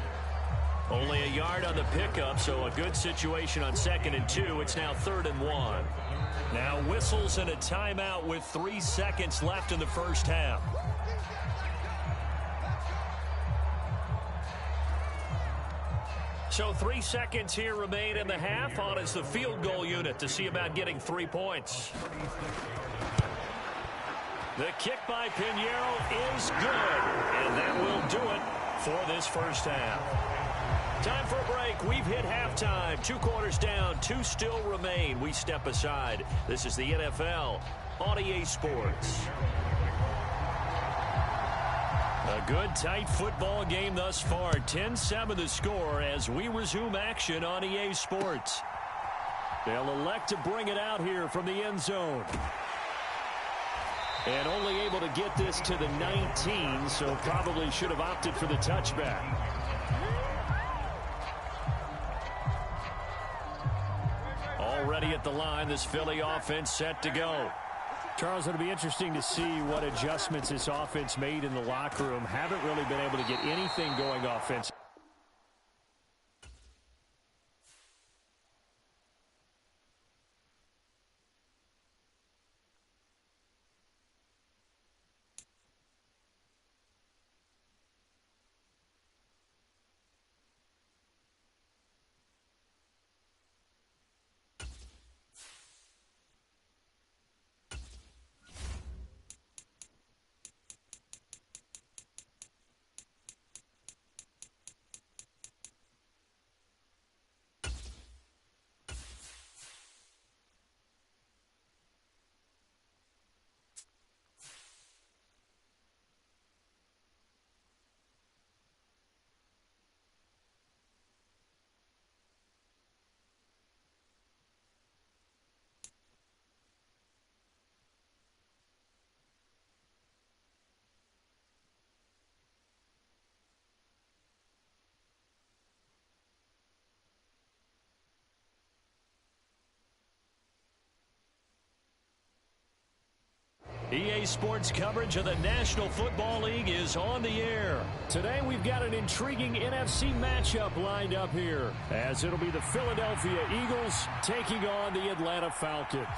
Only a yard on the pickup, so a good situation on 2nd and 2. It's now 3rd and 1. Now whistles and a timeout with 3 seconds left in the first half. So 3 seconds here remain in the half. On is the field goal unit to see about getting 3 points. The kick by Pinheiro is good, and that will do it for this first half. Time for a break. We've hit halftime. 2 quarters down, 2 still remain. We step aside. This is the NFL on EA Sports. A good, tight football game thus far. 10-7 the score as we resume action on EA Sports. They'll elect to bring it out here from the end zone. And only able to get this to the 19, so probably should have opted for the touchback. Already at the line, this Philly offense set to go. Charles, it'll be interesting to see what adjustments this offense made in the locker room. Haven't really been able to get anything going offensively. EA Sports coverage of the National Football League is on the air. Today we've got an intriguing NFC matchup lined up here, as it'll be the Philadelphia Eagles taking on the Atlanta Falcons.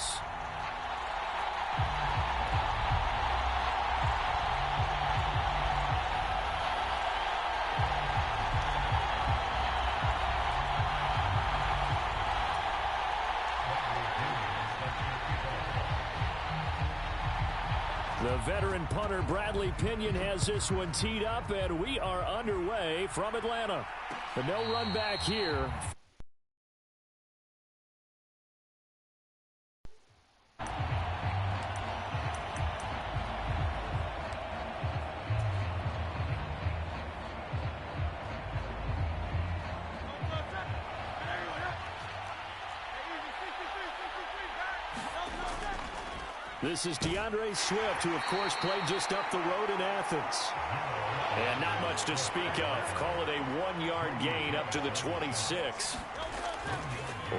The veteran punter Bradley Pinion has this one teed up, and we are underway from Atlanta. But no run back here. This is DeAndre Swift, who, of course, played just up the road in Athens. And not much to speak of. Call it a 1-yard gain up to the 26.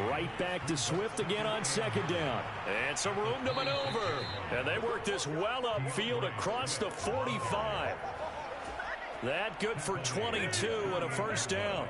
Right back to Swift again on second down. And some room to maneuver. And they work this well upfield across the 45. That good for 22 and a first down.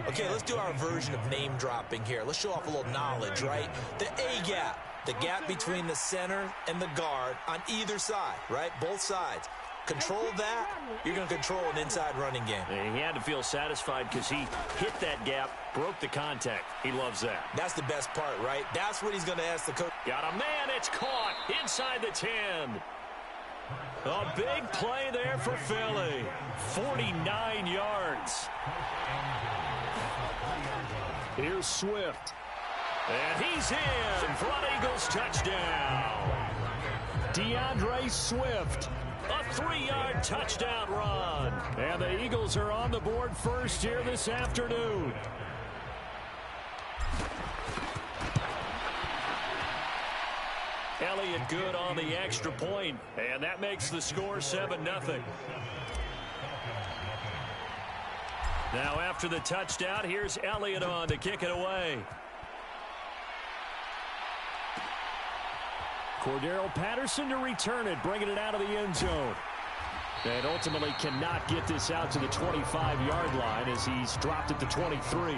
Okay, let's do our version of name dropping here. Let's show off a little knowledge, right? The A-gap. The gap between the center and the guard on either side, right? Both sides. Control that, you're going to control an inside running game. And he had to feel satisfied because he hit that gap, broke the contact. He loves that. That's the best part, right? That's what he's going to ask the coach. Got a man, it's caught inside the 10. A big play there for Philly. 49 yards. Here's Swift. And he's in for an Eagles touchdown. DeAndre Swift, a 3-yard touchdown run. And the Eagles are on the board first here this afternoon. Elliott good on the extra point, and that makes the score 7-0. Now after the touchdown, here's Elliott on to kick it away. Cordero Patterson to return it, bringing it out of the end zone. And ultimately cannot get this out to the 25-yard line as he's dropped it to 23.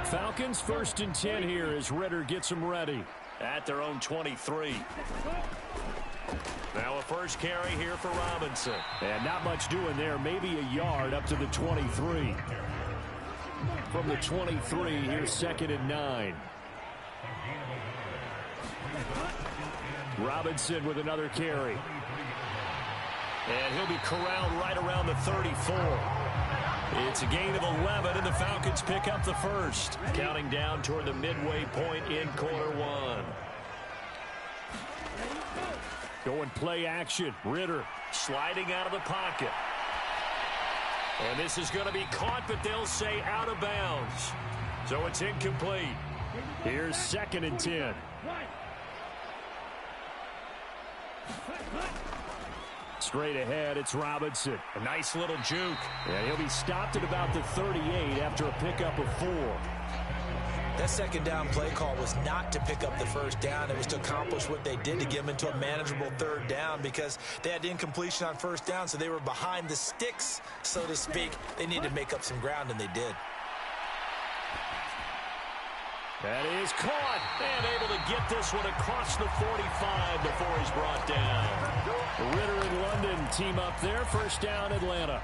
Falcons 1st and 10 here as Ritter gets them ready at their own 23. Now a first carry here for Robinson. And not much doing there. Maybe a yard up to the 23. From the 23, here's 2nd and 9. Robinson with another carry. And he'll be corralled right around the 34. It's a gain of 11, and the Falcons pick up the first. Counting down toward the midway point in quarter one. Going play action. Ritter sliding out of the pocket. And this is going to be caught, but they'll say out of bounds. So it's incomplete. Here's 2nd and 10. Straight ahead, it's Robinson. A nice little juke. And he'll be stopped at about the 38 after a pickup of 4. That second down play call was not to pick up the first down. It was to accomplish what they did to get them into a manageable 3rd down because they had incompletion on first down, so they were behind the sticks, so to speak. They needed to make up some ground, and they did. That is caught and able to get this one across the 45 before he's brought down. Ritter and London team up there. First down, Atlanta.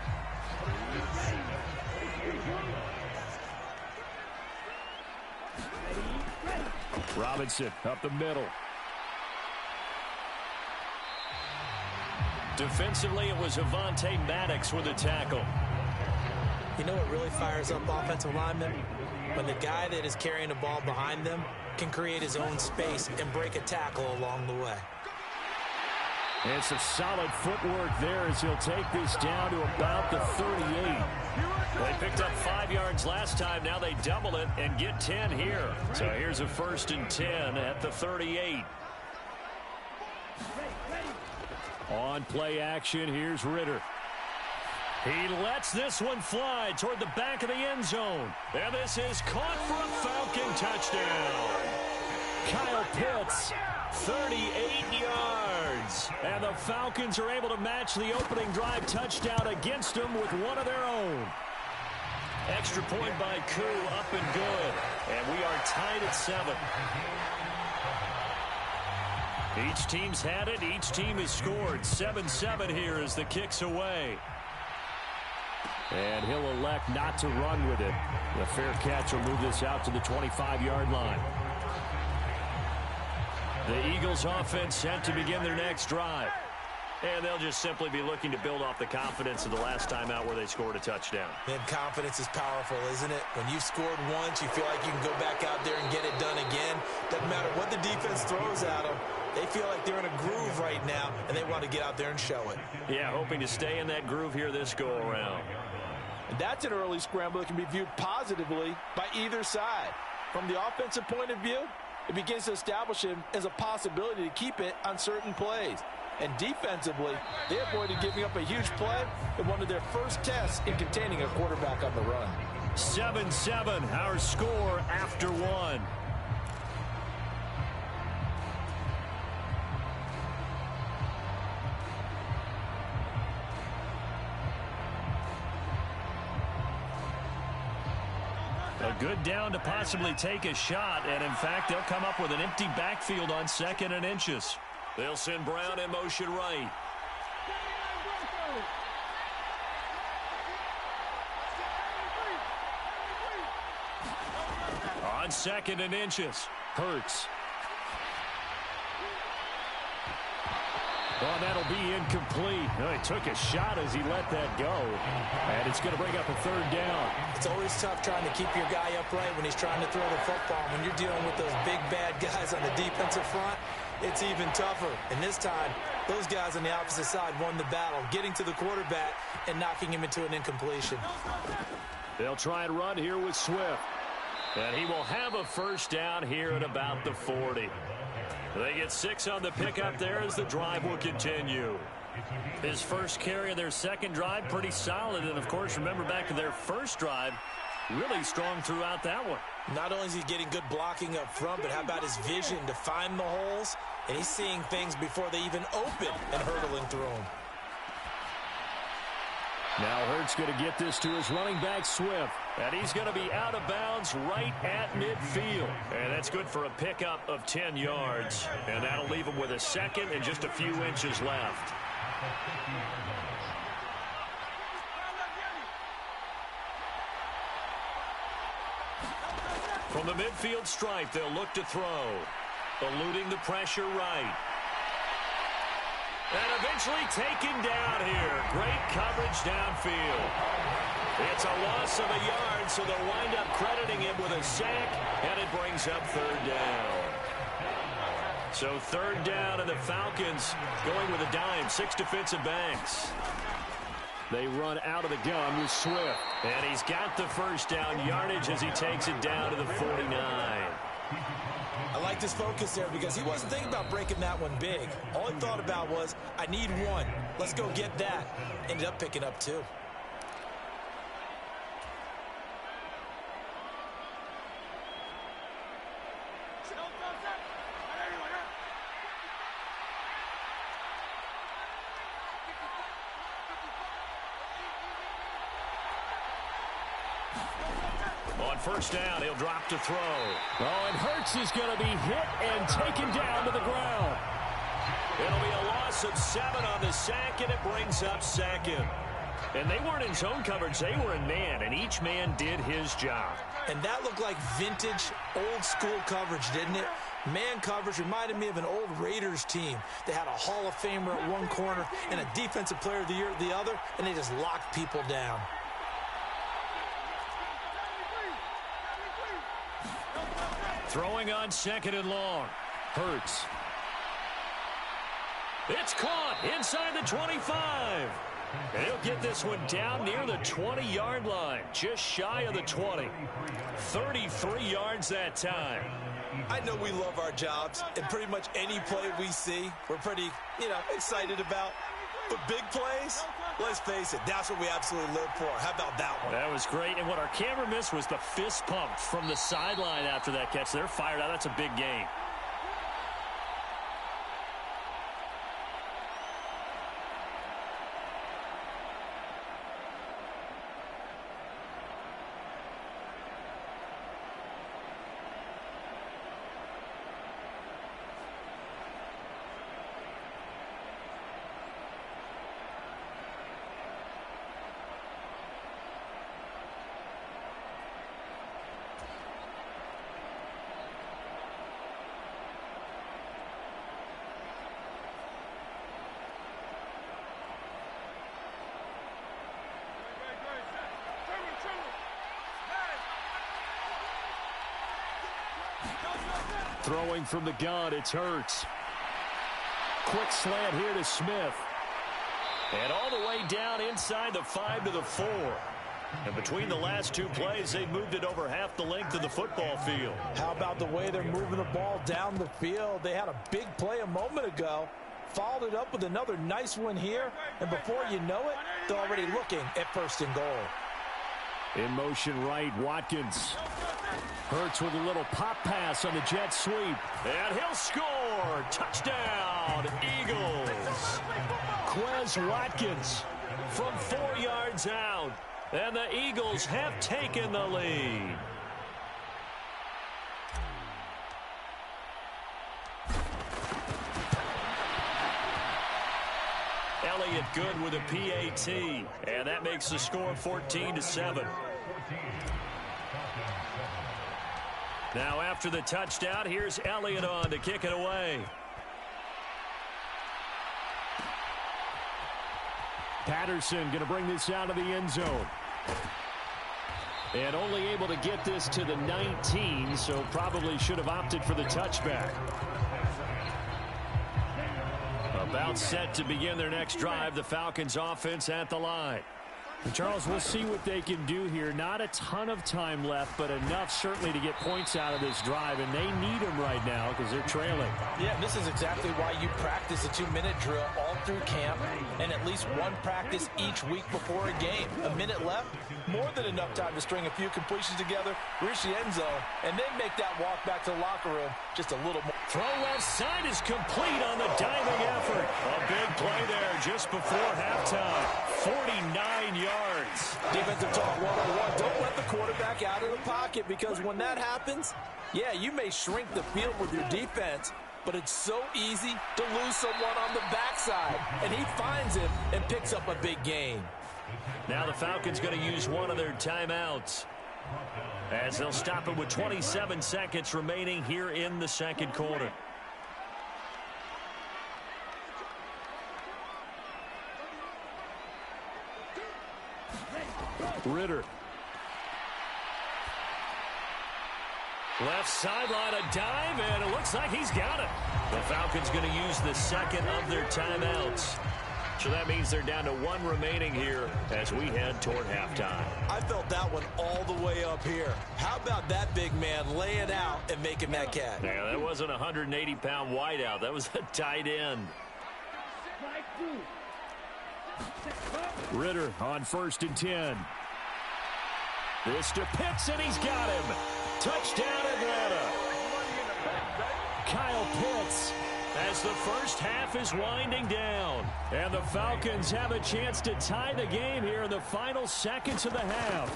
Robinson up the middle. Defensively, it was Avonte Maddox with a tackle. You know what really fires up offensive linemen? When the guy that is carrying the ball behind them can create his own space and break a tackle along the way. And some solid footwork there as he'll take this down to about the 38. They picked up 5 yards last time. Now they double it and get 10 here. So here's a 1st and 10 at the 38. On play action, here's Ritter. He lets this one fly toward the back of the end zone. And this is caught for a Falcon touchdown. Kyle Pitts, 38 yards. And the Falcons are able to match the opening drive touchdown against them with one of their own. Extra point by Koo, up and good. And we are tied at 7. Each team's had it. Each team has scored. 7-7 here as the kick's away. And he'll elect not to run with it. The fair catch will move this out to the 25-yard line. The Eagles offense set to begin their next drive. And they'll just simply be looking to build off the confidence of the last time out where they scored a touchdown. And confidence is powerful, isn't it? When you've scored once, you feel like you can go back out there and get it done again. Doesn't matter what the defense throws at them. They feel like they're in a groove right now, and they want to get out there and show it. Yeah, hoping to stay in that groove here this go-around. And that's an early scramble that can be viewed positively by either side. From the offensive point of view, it begins to establish him as a possibility to keep it on certain plays. And defensively, they avoided giving up a huge play in one of their first tests in containing a quarterback on the run. 7-7, our score after 1. A good down to possibly take a shot, and in fact, they'll come up with an empty backfield on 2nd and inches. They'll send Brown in motion right. On 2nd and inches, Hurts. Well, that'll be incomplete. He took a shot as he let that go. And it's going to bring up a 3rd down. It's always tough trying to keep your guy upright when he's trying to throw the football. When you're dealing with those big, bad guys on the defensive front, it's even tougher. And this time, Those guys on the opposite side won the battle, getting to the quarterback and knocking him into an incompletion. They'll try and run here with Swift. And he will have a first down here at about the 40. They get 6 on the pickup there as the drive will continue. His first carry of their second drive, pretty solid. And, of course, remember back to their first drive, really strong throughout that one. Not only is he getting good blocking up front, but how about his vision to find the holes? And he's seeing things before they even open and hurdling through them. Now Hurts going to get this to his running back, Swift. And he's going to be out of bounds right at midfield. And that's good for a pickup of 10 yards. And that'll leave him with a second and just a few inches left. From the midfield stripe, they'll look to throw. Eluding the pressure right. And eventually taken down here. Great coverage downfield. It's a loss of a yard, so they'll wind up crediting him with a sack, and it brings up third down. So third down, and the Falcons going with a dime, 6 defensive backs. They run out of the gun with Swift. And he's got the first down yardage as he takes it down to the 49. I liked his focus there because he wasn't thinking about breaking that one big. All he thought about was, I need one. Let's go get that. Ended up picking up 2. On first down, he'll drop to throw. Oh, and Hurts is going to be hit and taken down to the ground. It'll be a loss of 7 on the sack, and it brings up second. And they weren't in zone coverage. They were in man, and each man did his job. And that looked like vintage, old-school coverage, didn't it? Man coverage reminded me of an old Raiders team. They had a Hall of Famer at one corner and a Defensive Player of the Year at the other, and they just locked people down. Throwing on second and long. Hurts. It's caught inside the 25. And he'll get this one down near the 20-yard line, just shy of the 20. 33 yards that time. I know we love our jobs, and pretty much any play we see, we're pretty, excited about. But big plays, let's face it, that's what we absolutely live for. How about that one? That was great, and what our camera missed was the fist pump from the sideline after that catch. They're fired out. That's a big game. Throwing from the gun, it's Hurts. Quick slant here to Smith. And all the way down inside the 5 to the 4. And between the last 2 plays, they moved it over half the length of the football field. How about the way they're moving the ball down the field? They had a big play a moment ago. Followed it up with another nice one here. And before you know it, they're already looking at first and goal. In motion right, Watkins. Hurts with a little pop pass on the jet sweep. And he'll score. Touchdown, Eagles. Quez Watkins from 4 yards out. And the Eagles have taken the lead. Elliott good with a PAT. And that makes the score 14-7. Now after the touchdown, here's Elliott on to kick it away. Patterson going to bring this out of the end zone. And only able to get this to the 19, so probably should have opted for the touchback. A About set to begin their next drive. The Falcons offense at the line. Charles, we'll see what they can do here. Not a ton of time left, but enough certainly to get points out of this drive, and they need them right now because they're trailing. Yeah, this is exactly why you practice a 2-minute drill all through camp and at least one practice each week before a game. A minute left, more than enough time to string a few completions together, reach the end zone, and then make that walk back to the locker room just a little more. Throw left side is complete on the diving effort. A big play there just before halftime. 49 yards. Defensive talk 101. Don't let the quarterback out of the pocket, because when that happens, yeah, you may shrink the field with your defense, but it's so easy to lose someone on the backside. And he finds him and picks up a big gain. Now the Falcons going to use one of their timeouts, as they'll stop it with 27 seconds remaining here in the second quarter. Ritter. Left sideline, a dive, and it looks like he's got it. The Falcons going to use the second of their timeouts. So that means they're down to one remaining here as we head toward halftime. I felt that one all the way up here. How about that big man laying out and making that catch? Yeah, that wasn't a 180-pound wideout. That was a tight end. Ritter on 1st and 10. This to Pitts, and he's got him. Touchdown, Atlanta. Kyle Pitts, as the first half is winding down. And the Falcons have a chance to tie the game here in the final seconds of the half.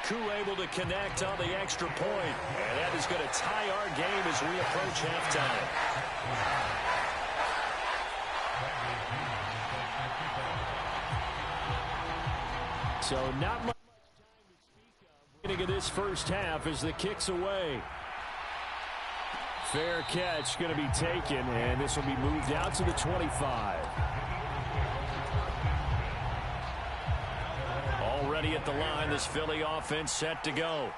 Koo able to connect on the extra point. And that is going to tie our game as we approach halftime. So not much time to speak of beginning of this first half as the kick's away. Fair catch going to be taken, and this will be moved out to the 25. Already at the line, this Philly offense set to go.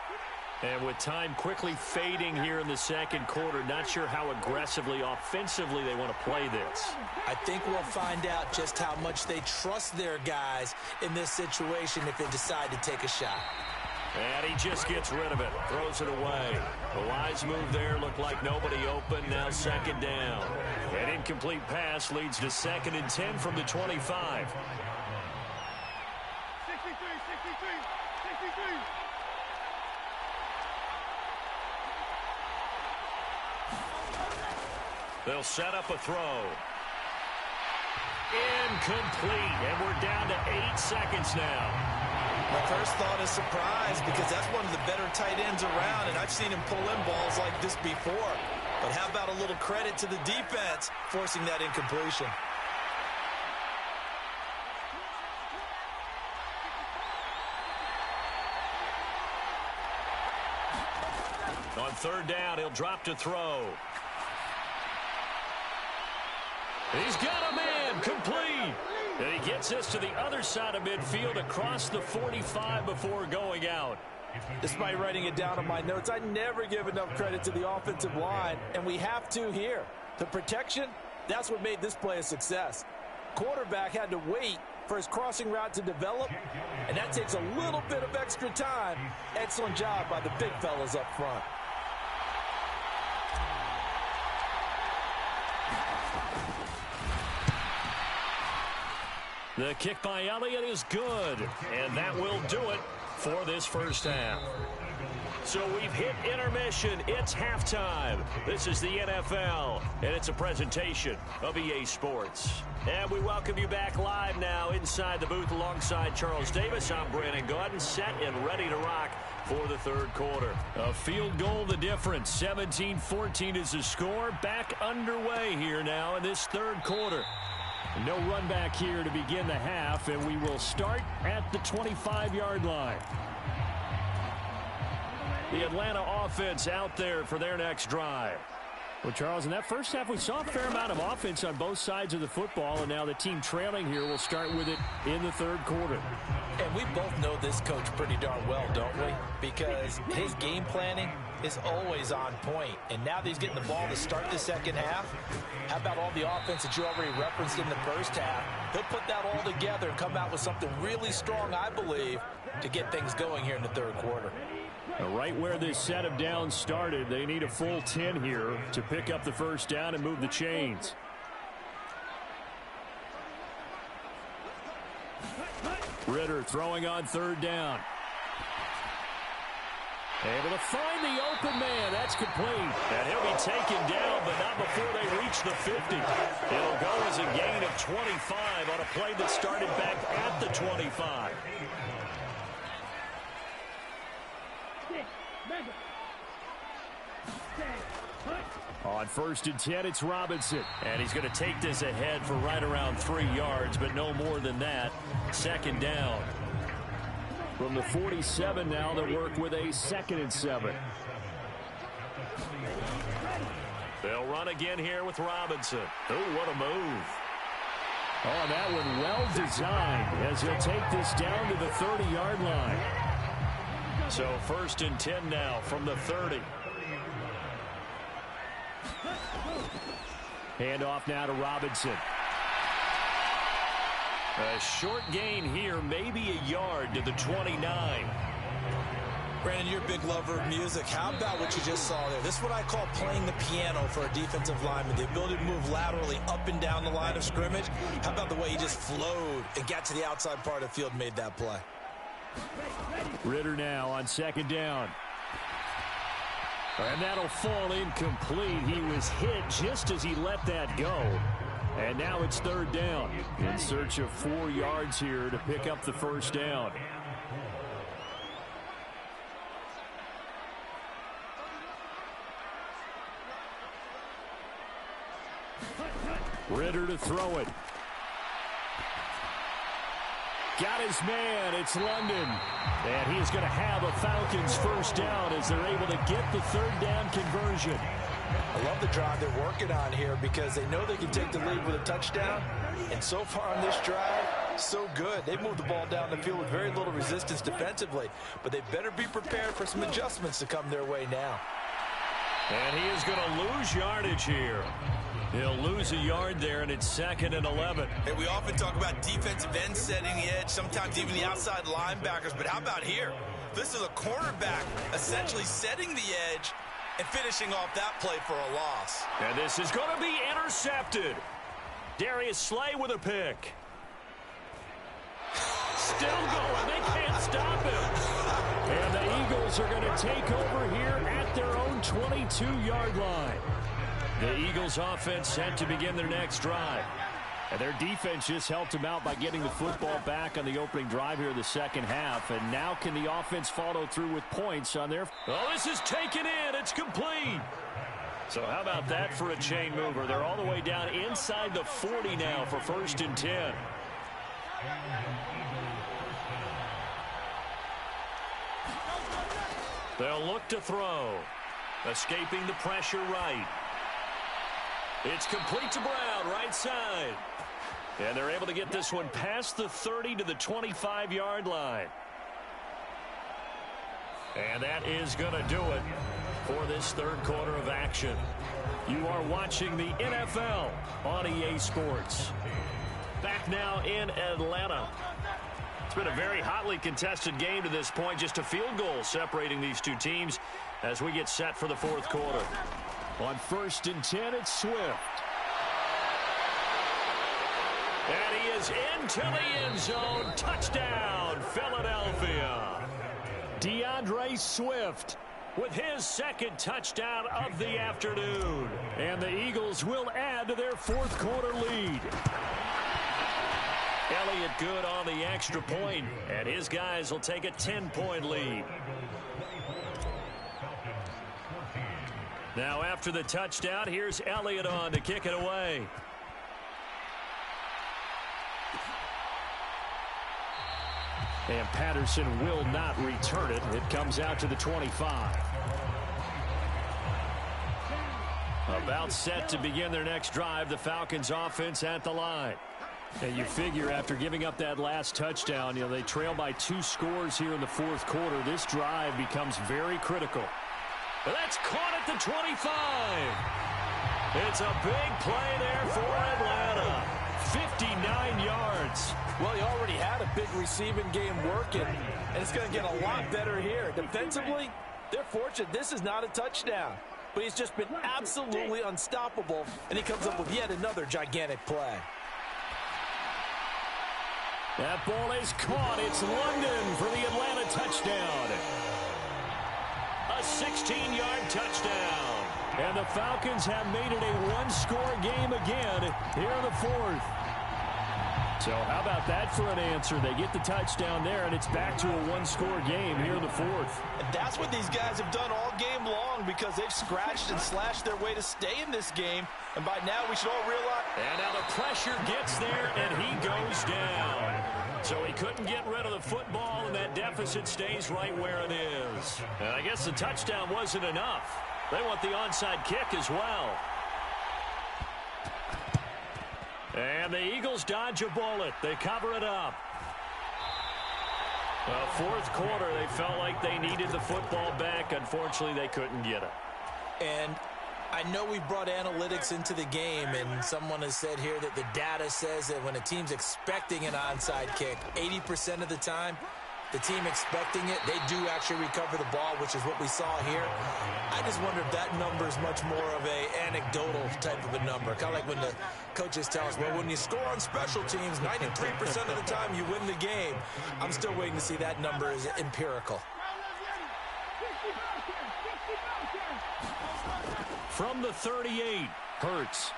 And with time quickly fading here in the second quarter, not sure how aggressively, offensively they want to play this. I think we'll find out just how much they trust their guys in this situation if they decide to take a shot. And he just gets rid of it, throws it away. The wise move there, looked like nobody open, now second down. An incomplete pass leads to 2nd and 10 from the 25. 63. They'll set up a throw. Incomplete, and we're down to 8 seconds now. My first thought is surprise, because that's one of the better tight ends around, and I've seen him pull in balls like this before. But how about a little credit to the defense forcing that incompletion? On 3rd down, he'll drop to throw. He's got a man, complete. And he gets this to the other side of midfield across the 45 before going out. Despite writing it down on my notes, I never give enough credit to the offensive line, and we have to here. The protection, that's what made this play a success. Quarterback had to wait for his crossing route to develop, and that takes a little bit of extra time. Excellent job by the big fellas up front. The kick by Elliott is good, and that will do it for this first half. So we've hit intermission. It's halftime. This is the NFL, and it's a presentation of EA Sports. And we welcome you back live now inside the booth alongside Charles Davis. I'm Brandon Gordon, set and ready to rock for the third quarter. A field goal the difference. 17-14 is the score. Back underway here now in this third quarter. No run back here to begin the half, and we will start at the 25-yard line. The Atlanta offense out there for their next drive. Well, Charles, in that first half, we saw a fair amount of offense on both sides of the football, and now the team trailing here will start with it in the third quarter. And we both know this coach pretty darn well, don't we? Because his game planning is always on point. And now that he's getting the ball to start the second half, how about all the offense that you already referenced in the first half? He'll put that all together and come out with something really strong, I believe, to get things going here in the third quarter. Right where this set of downs started, they need a full 10 here to pick up the first down and move the chains. Ritter throwing on third down. Able to find the open man. That's complete. And he'll be taken down, but not before they reach the 50. It'll go as a gain of 25 on a play that started back at the 25. On 1st and 10, it's Robinson. And he's going to take this ahead for right around 3 yards, but no more than that. Second down. From the 47 now, they'll work with a 2nd and 7. They'll run again here with Robinson. Oh, what a move. Oh, that one well designed as he'll take this down to the 30-yard line. So 1st and 10 now from the 30. Handoff now to Robinson. A short gain here, maybe a yard to the 29. Brandon, you're a big lover of music. How about what you just saw there? This is what I call playing the piano for a defensive lineman. The ability to move laterally up and down the line of scrimmage. How about the way he just flowed and got to the outside part of the field and made that play? Ritter now on 2nd down. And that'll fall incomplete. He was hit just as he let that go. And now it's 3rd down. In search of 4 yards here to pick up the first down. Ritter to throw it. Got his man. It's London. And he is going to have a Falcons first down as they're able to get the 3rd down conversion. I love the drive they're working on here because they know they can take the lead with a touchdown. And so far on this drive, so good. They moved the ball down the field with very little resistance defensively. But they better be prepared for some adjustments to come their way now. And he is going to lose yardage here. He'll lose a yard there, and it's 2nd and 11. Hey, we often talk about defensive ends setting the edge, sometimes even the outside linebackers. But how about here? This is a cornerback essentially setting the edge and finishing off that play for a loss. And this is going to be intercepted. Darius Slay with a pick. Still going. They can't stop him. And the Eagles are going to take over here at their own 22-yard line. The Eagles offense set to begin their next drive. And their defense just helped them out by getting the football back on the opening drive here in the second half. And now can the offense follow through with points on their... Oh, this is taken in. It's complete. So how about that for a chain mover? They're all the way down inside the 40 now for 1st and 10. They'll look to throw. Escaping the pressure right. It's complete to Brown, right side. And they're able to get this one past the 30 to the 25-yard line. And that is going to do it for this 3rd quarter of action. You are watching the NFL on EA Sports. Back now in Atlanta. It's been a very hotly contested game to this point. Just a field goal separating these two teams as we get set for the 4th quarter. On 1st and 10, it's Swift. And he is into the end zone. Touchdown, Philadelphia. DeAndre Swift with his 2nd touchdown of the afternoon. And the Eagles will add to their 4th quarter lead. Elliott good on the extra point, and his guys will take a 10-point lead. Now after the touchdown, here's Elliott on to kick it away. And Patterson will not return it. It comes out to the 25. About set to begin their next drive, the Falcons offense at the line. And you figure after giving up that last touchdown, you know, they trail by 2 scores here in the 4th quarter. This drive becomes very critical. That's caught at the 25. It's a big play there for Atlanta. 59 yards. Well, he already had a big receiving game working, and it's going to get a lot better here. Defensively, they're fortunate this is not a touchdown. But he's just been absolutely unstoppable, and he comes up with yet another gigantic play. That ball is caught. It's London for the Atlanta touchdown. A 16-yard touchdown. And the Falcons have made it a one-score game again here in the fourth. So how about that for an answer? They get the touchdown there, and it's back to a one-score game here in the fourth. And that's what these guys have done all game long because they've scratched and slashed their way to stay in this game. And by now, we should all realize. And now the pressure gets there, and he goes down. So he couldn't get rid of the football, and that deficit stays right where it is. And I guess the touchdown wasn't enough. They want the onside kick as well. And the Eagles dodge a bullet. They cover it up. Well, fourth quarter, they felt like they needed the football back. Unfortunately, they couldn't get it. And I know we brought analytics into the game, and someone has said here that the data says that when a team's expecting an onside kick, 80% of the time, the team expecting it, they do actually recover the ball, which is what we saw here. I just wonder if that number is much more of a anecdotal type of a number. Kind of like when the coaches tell us, well, when you score on special teams, 93% of the time you win the game. I'm still waiting to see that number is empirical. From the 38, Hurts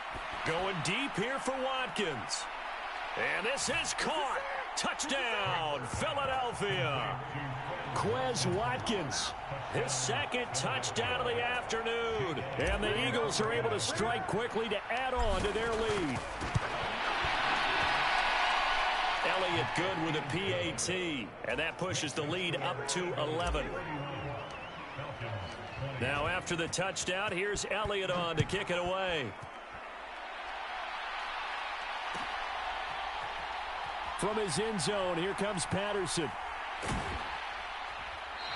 going deep here for Watkins. And this is caught. Touchdown, Philadelphia. Quez Watkins, his second touchdown of the afternoon. And the Eagles are able to strike quickly to add on to their lead. Elliott good with a PAT. And that pushes the lead up to 11. Now after the touchdown, here's Elliott on to kick it away. From his end zone, here comes Patterson.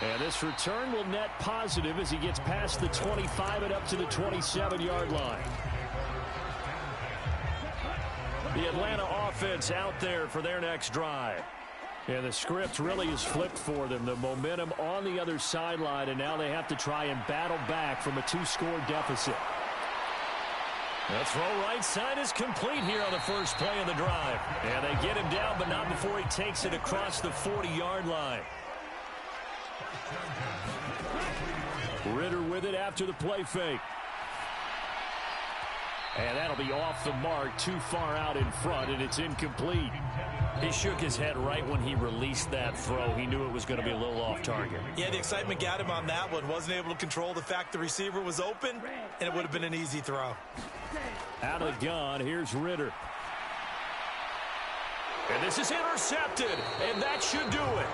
And this return will net positive as he gets past the 25 and up to the 27-yard line. The Atlanta offense out there for their next drive. And the script really is flipped for them. The momentum on the other sideline, and now they have to try and battle back from a two-score deficit. The throw right side is complete here on the first play of the drive. And they get him down, but not before he takes it across the 40-yard line. Ritter with it after the play fake. And that'll be off the mark, too far out in front, and it's incomplete. He shook his head right when he released that throw. He knew it was going to be a little off target. Yeah, the excitement got him on that one. Wasn't able to control the fact the receiver was open, and it would have been an easy throw. Out of the gun, here's Ritter. And this is intercepted, and that should do it.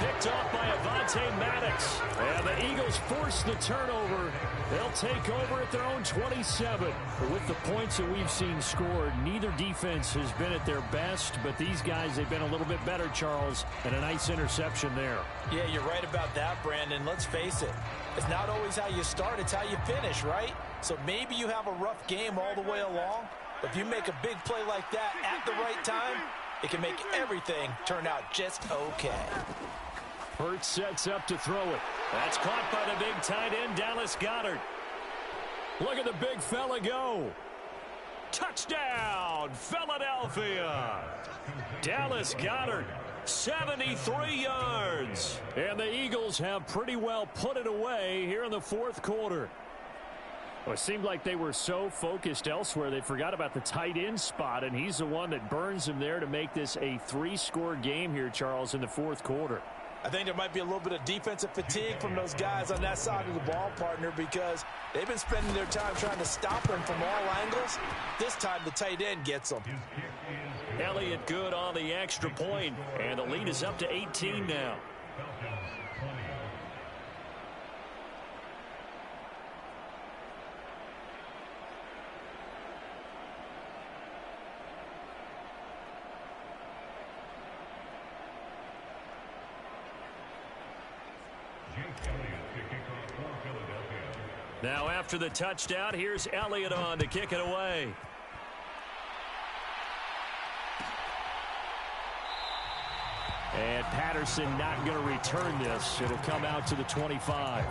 Picked off by Avonte Maddox. And the Eagles force the turnover. They'll take over at their own 27. But with the points that we've seen scored, neither defense has been at their best. But these guys, they've been a little bit better, Charles. And a nice interception there. Yeah, you're right about that, Brandon. Let's face it. It's not always how you start, it's how you finish, right? So maybe you have a rough game all the way along. But if you make a big play like that at the right time, it can make everything turn out just okay. Hurts sets up to throw it. That's caught by the big tight end, Dallas Goedert. Look at the big fella go. Touchdown, Philadelphia. Dallas Goedert, 73 yards. And the Eagles have pretty well put it away here in the fourth quarter. Well, it seemed like they were so focused elsewhere they forgot about the tight end spot, and he's the one that burns them there to make this a three-score game here, Charles, in the fourth quarter. I think there might be a little bit of defensive fatigue from those guys on that side of the ball, partner, because they've been spending their time trying to stop him from all angles. This time the tight end gets them. Elliott good on the extra point, and the lead is up to 18 now. Now after the touchdown, here's Elliott on to kick it away. And Patterson not going to return this. It'll come out to the 25.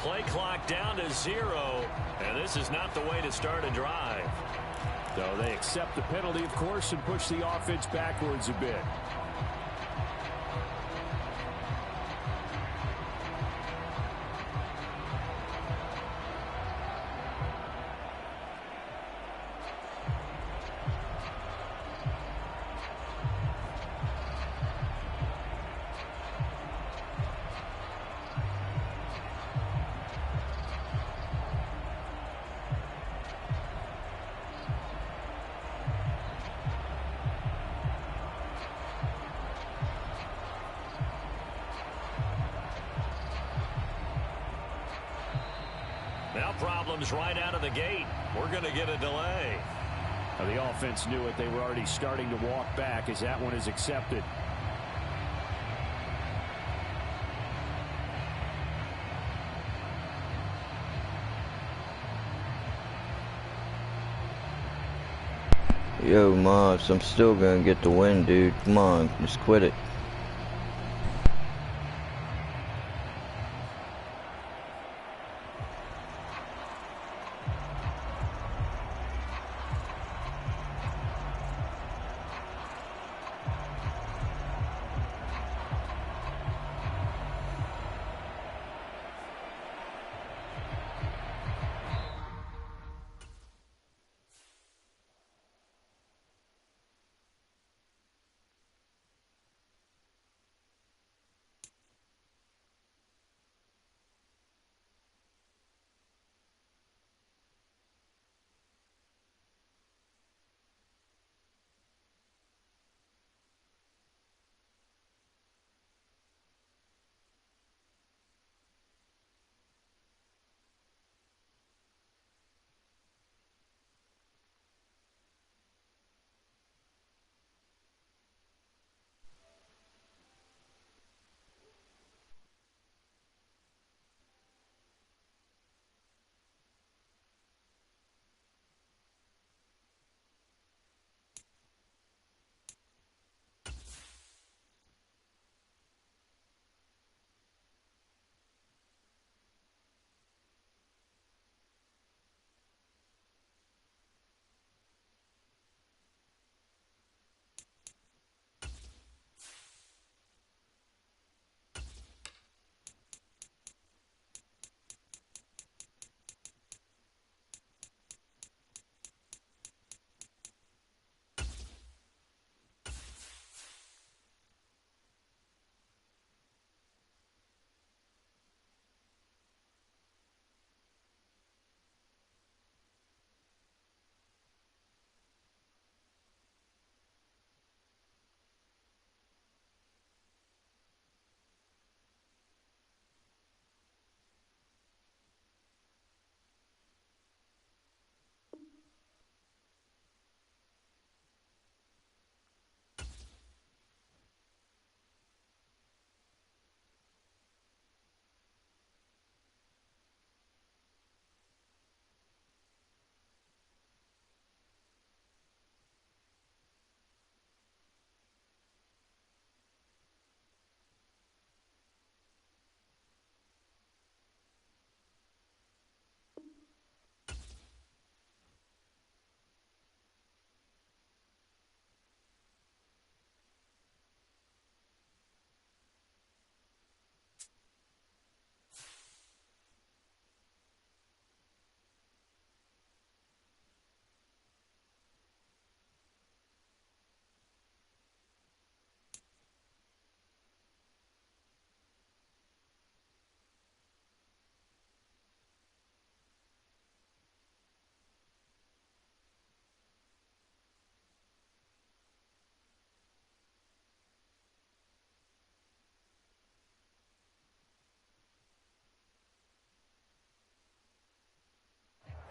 Play clock down to 0, and this is not the way to start a drive. So they accept the penalty, of course, and push the offense backwards a bit. Now problems right out of the gate. We're going to get a delay. Now the offense knew it. They were already starting to walk back as that one is accepted. Yo, Moss, I'm still gonna get the win, dude. Come on, just quit it.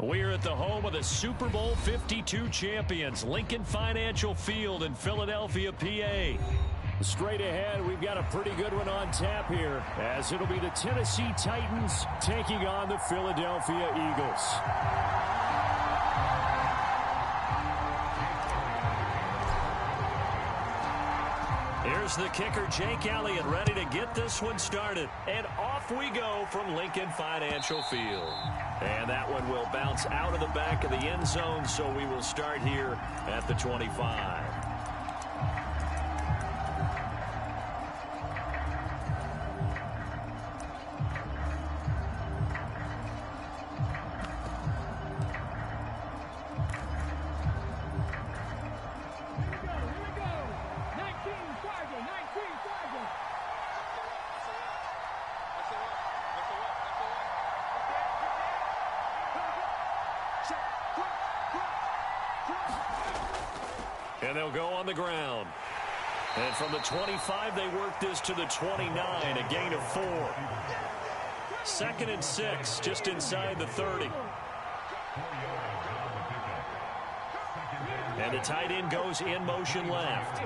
We're at the home of the Super Bowl 52 champions, Lincoln Financial Field in Philadelphia, PA. Straight ahead, we've got a pretty good one on tap here, as it'll be the Tennessee Titans taking on the Philadelphia Eagles. Here's the kicker, Jake Elliott, ready to get this one started. And off we go from Lincoln Financial Field. And that one will bounce out of the back of the end zone, so we will start here at the 25. And they'll go on the ground. And from the 25, they work this to the 29, a gain of 4. 2nd and 6, just inside the 30. And the tight end goes in motion left.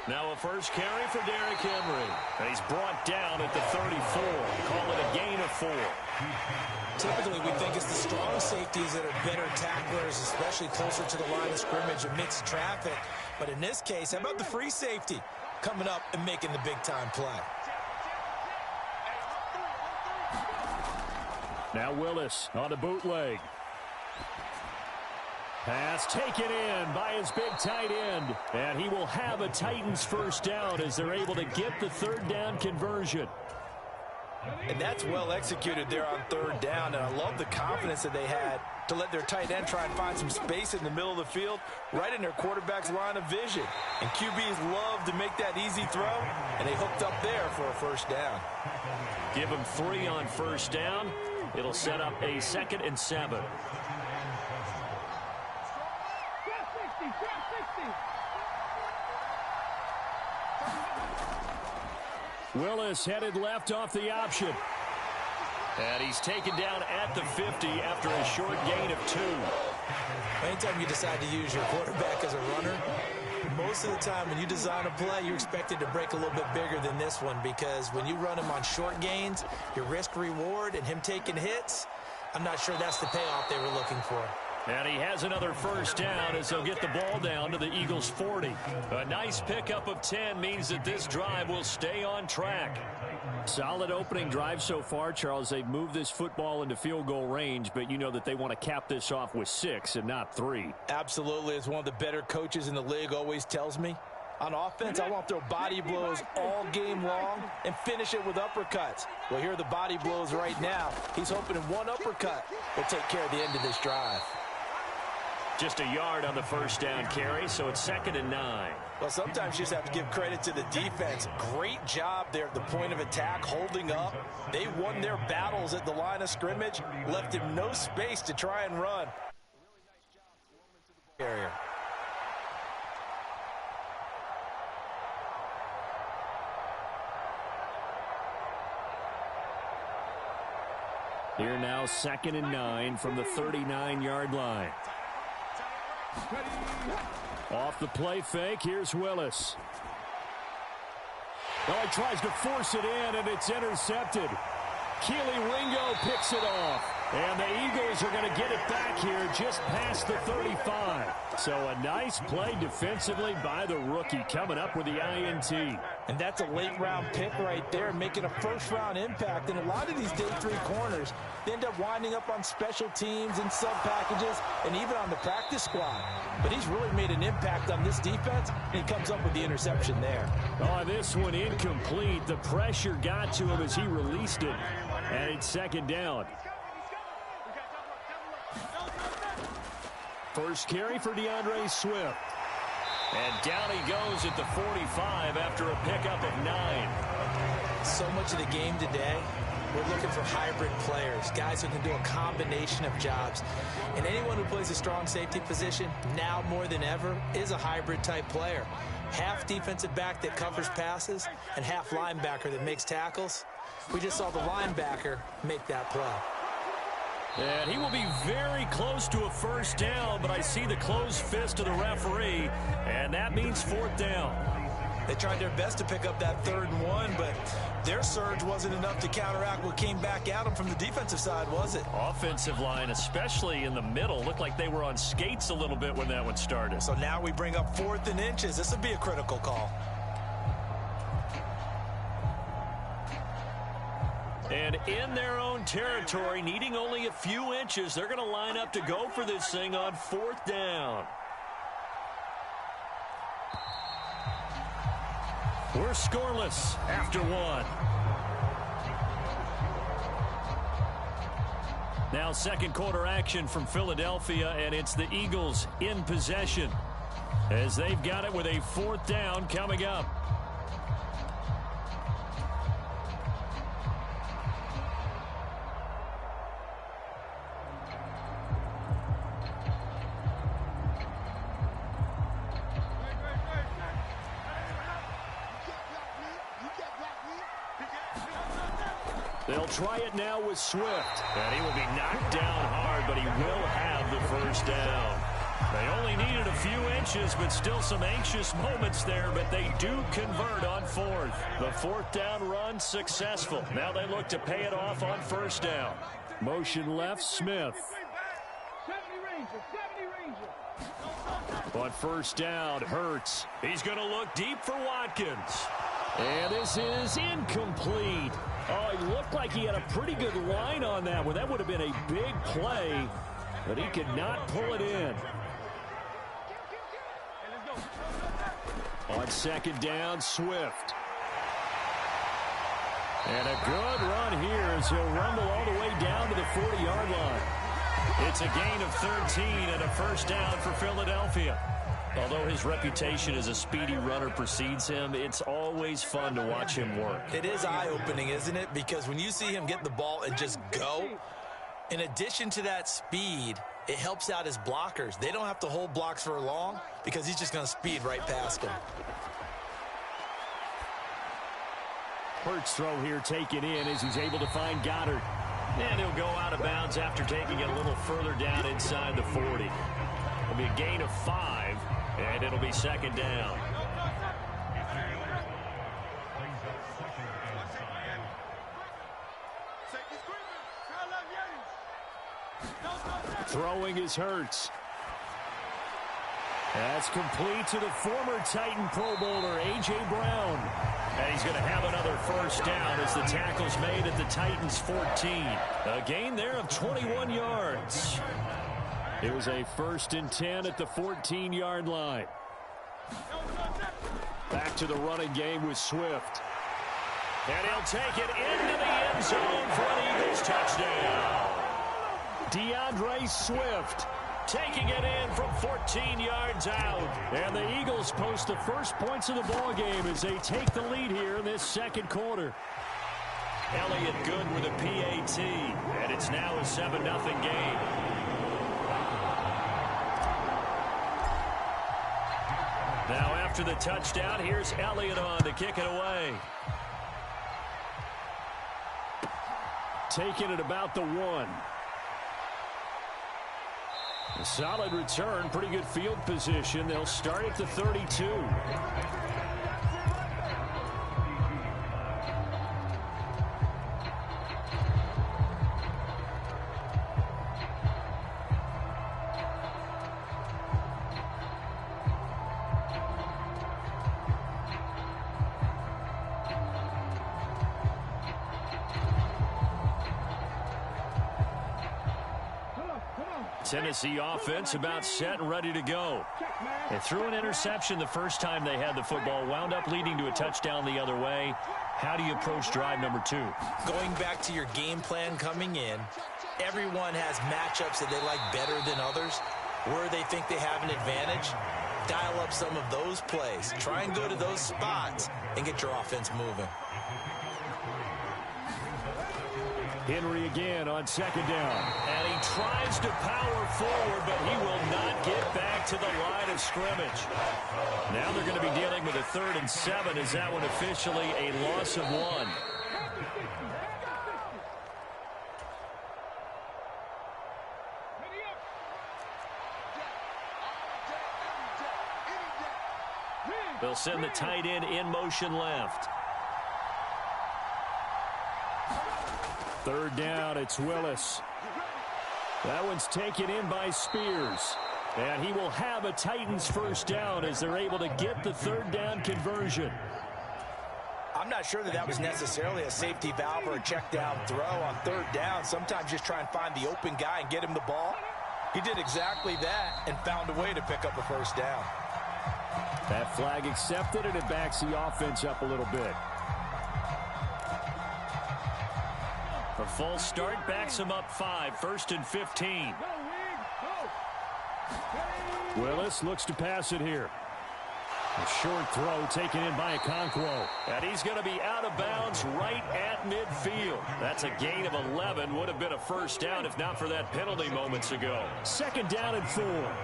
Now a first carry for Derrick Henry. And he's brought down at the 34. Call it a gain of 4. Typically, we think it's the strong safeties that are better tacklers, especially closer to the line of scrimmage amidst traffic. But in this case, how about the free safety coming up and making the big-time play? Now Willis on the bootleg. Pass taken in by his big tight end. And he will have a Titans first down as they're able to get the third down conversion. And that's well executed there on third down. And I love the confidence that they had to let their tight end try and find some space in the middle of the field, right in their quarterback's line of vision. And QBs love to make that easy throw, and they hooked up there for a first down. Give them 3 on first down. It'll set up a 2nd and 7. Willis headed left off the option. And he's taken down at the 50 after a short gain of 2. Anytime you decide to use your quarterback as a runner, most of the time when you design a play, you're expected to break a little bit bigger than this one, because when you run him on short gains, your risk-reward and him taking hits, I'm not sure that's the payoff they were looking for. And he has another first down as they'll get the ball down to the Eagles' 40. A nice pickup of 10 means that this drive will stay on track. Solid opening drive so far, Charles. They've moved this football into field goal range, but you know that they want to cap this off with 6 and not 3. Absolutely. As one of the better coaches in the league always tells me, on offense, I want to throw body blows all game long and finish it with uppercuts. Well, here are the body blows right now. He's hoping in one uppercut will take care of the end of this drive. Just a yard on the first down carry, so it's 2nd and 9. Well, sometimes you just have to give credit to the defense. Great job there at the point of attack, holding up. They won their battles at the line of scrimmage, left him no space to try and run. Carrier. Here now, 2nd and 9 from the 39-yard line. Off the play fake, here's Willis. Well, he tries to force it in, and it's intercepted. Keely Ringo picks it off. And the Eagles are going to get it back here just past the 35. So a nice play defensively by the rookie, coming up with the INT. And that's a late-round pick right there, making a first-round impact. And a lot of these day 3 corners, they end up winding up on special teams and sub-packages and even on the practice squad. But he's really made an impact on this defense, and he comes up with the interception there. Oh, this one incomplete. The pressure got to him as he released it. And it's 2nd down. First carry for DeAndre Swift. And down he goes at the 45 after a pickup of 9. So much of the game today, we're looking for hybrid players, guys who can do a combination of jobs. And anyone who plays a strong safety position, now more than ever, is a hybrid type player. Half defensive back that covers passes and half linebacker that makes tackles. We just saw the linebacker make that play. And he will be very close to a first down, but I see the closed fist of the referee, and that means fourth down. They tried their best to pick up that 3rd and 1, but their surge wasn't enough to counteract what came back at them from the defensive side, was it? Offensive line, especially in the middle, looked like they were on skates a little bit when that one started. So now we bring up 4th and inches. This would be a critical call. And in their own territory, needing only a few inches, they're going to line up to go for this thing on 4th down. We're scoreless after 1. Now second quarter action from Philadelphia, and it's the Eagles in possession as they've got it with a 4th down coming up. They'll try it now with Swift. And he will be knocked down hard, but he will have the first down. They only needed a few inches, but still some anxious moments there, but they do convert on 4th. The 4th down run successful. Now they look to pay it off on first down. Motion left, Smith. On first down, Hurts. He's going to look deep for Watkins. And this is incomplete. Oh, he looked like he had a pretty good line on that one. That would have been a big play, but he could not pull it in. On second down, Swift. And a good run here as he'll rumble all the way down to the 40-yard line. It's a gain of 13 and a first down for Philadelphia. Although his reputation as a speedy runner precedes him, it's always fun to watch him work. It is eye-opening, isn't it? Because when you see him get the ball and just go, in addition to that speed, it helps out his blockers. They don't have to hold blocks for long because he's just going to speed right past them. Hurts throw here taken in as he's able to find Goddard. And he'll go out of bounds after taking it a little further down inside the 40. It'll be a gain of 5, and it'll be second down. Throwing is Hurts. That's complete to the former Titan Pro Bowler, A.J. Brown. And he's going to have another first down as the tackle's made at the Titans' 14. A gain there of 21 yards. It was a 1st and 10 at the 14-yard line. Back to the running game with Swift. And he'll take it into the end zone for an Eagles touchdown. DeAndre Swift taking it in from 14 yards out. And the Eagles post the first points of the ball game as they take the lead here in this second quarter. Elliott good with a PAT. And it's now a 7-0 game. Now after the touchdown, here's Elliott on to kick it away. Taking it about the 1. A solid return, pretty good field position. They'll start at the 32. Tennessee offense about set and ready to go. They threw an interception the first time they had the football, wound up leading to a touchdown the other way. How do you approach drive number 2? Going back to your game plan coming in, everyone has matchups that they like better than others. Where they think they have an advantage, dial up some of those plays. Try and go to those spots and get your offense moving. Henry again on second down. And he tries to power forward, but he will not get back to the line of scrimmage. Now they're going to be dealing with a 3rd and 7. Is that one officially a loss of 1? They'll send the tight end in motion left. Third down, it's Willis. That one's taken in by Spears. And he will have a Titans first down as they're able to get the third down conversion. I'm not sure that was necessarily a safety valve or a check down throw on third down. Sometimes just try and find the open guy and get him the ball. He did exactly that and found a way to pick up a first down. That flag accepted, and it backs the offense up a little bit. A false start backs him up 5, 1st and 15. Willis looks to pass it here. A short throw taken in by Okonkwo. And he's going to be out of bounds right at midfield. That's a gain of 11. Would have been a first down if not for that penalty moments ago. Second down and 4.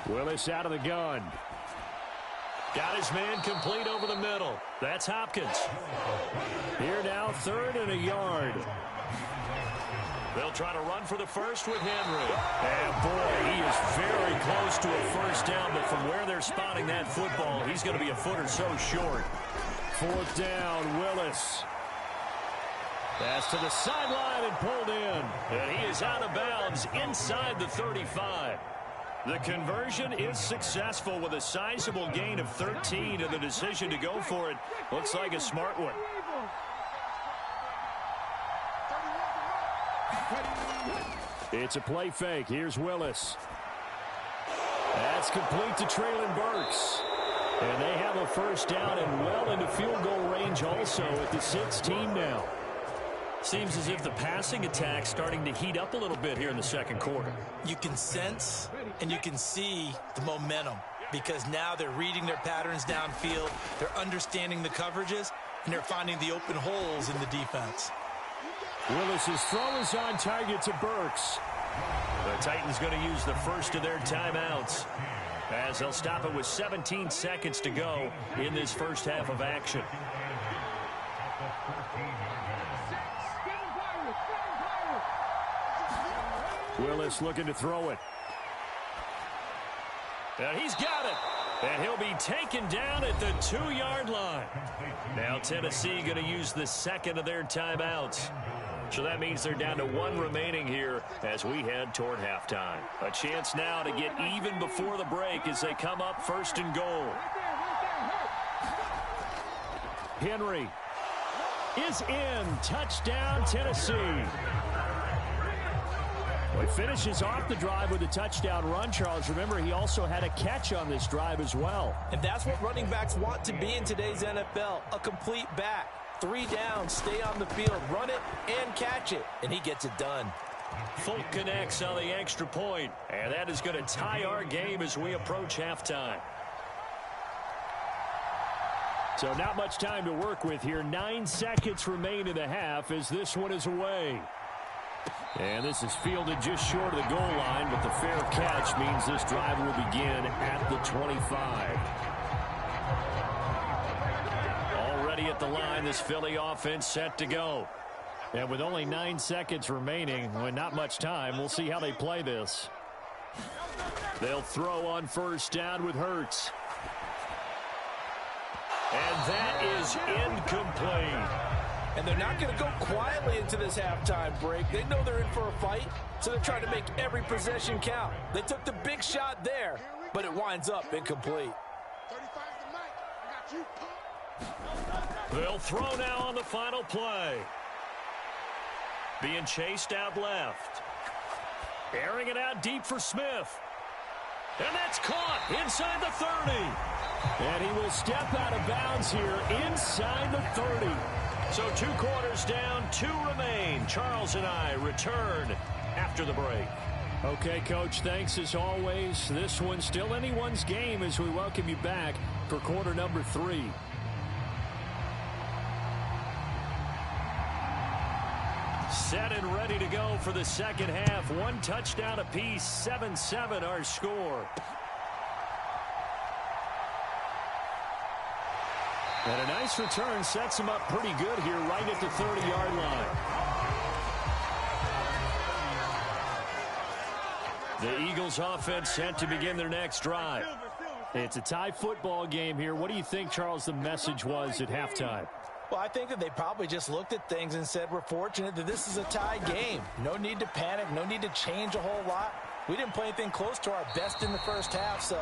Willis out of the gun. Got his man complete over the middle. That's Hopkins. Here now, 3rd and a yard. They'll try to run for the first with Henry. And boy, he is very close to a first down, but from where they're spotting that football, he's going to be a foot or so short. 4th down, Willis. Pass to the sideline and pulled in. And he is out of bounds inside the 35. The conversion is successful with a sizable gain of 13, and the decision to go for it looks like a smart one. It's a play fake. Here's Willis. That's complete to Traylon Burks. And they have a first down and well into field goal range also at the 16 now. Seems as if the passing attack's starting to heat up a little bit here in the second quarter. You can sense and you can see the momentum because now they're reading their patterns downfield, they're understanding the coverages, and they're finding the open holes in the defense. Willis's throw is on target to Burks. The Titans going to use the first of their timeouts as they'll stop it with 17 seconds to go in this first half of action. Willis looking to throw it. And he's got it. And he'll be taken down at the 2-yard line. Now Tennessee going to use the second of their timeouts. So that means they're down to 1 remaining here as we head toward halftime. A chance now to get even before the break as they come up 1st and goal. Henry is in. Touchdown, Tennessee. He finishes off the drive with a touchdown run, Charles. Remember, he also had a catch on this drive as well. And that's what running backs want to be in today's NFL, a complete back. 3 down, stay on the field, run it, and catch it. And he gets it done. Folk connects on the extra point, and that is going to tie our game as we approach halftime. So not much time to work with here. 9 seconds remain in the half as this one is away. And this is fielded just short of the goal line, but the fair catch means this drive will begin at the 25. Already at the line, this Philly offense set to go. And with only 9 seconds remaining, with not much time, we'll see how they play this. They'll throw on first down with Hurts. And that is incomplete. And they're not going to go quietly into this halftime break. They know they're in for a fight, so they're trying to make every possession count. They took the big shot there, but it winds up incomplete. They'll throw now on the final play. Being chased out left. Airing it out deep for Smith. And that's caught inside the 30. And he will step out of bounds here inside the 30. So 2 quarters down, 2 remain. Charles and I return after the break. Okay, Coach, thanks as always. This one's still anyone's game as we welcome you back for quarter number 3. Set and ready to go for the second half. 1 touchdown apiece, 7-7 our score. And a nice return sets him up pretty good here right at the 30-yard line. The Eagles offense set to begin their next drive. It's a tie football game here. What do you think, Charles, the message was at halftime? Well, I think that they probably just looked at things and said, we're fortunate that this is a tie game. No need to panic, no need to change a whole lot. We didn't play anything close to our best in the first half, so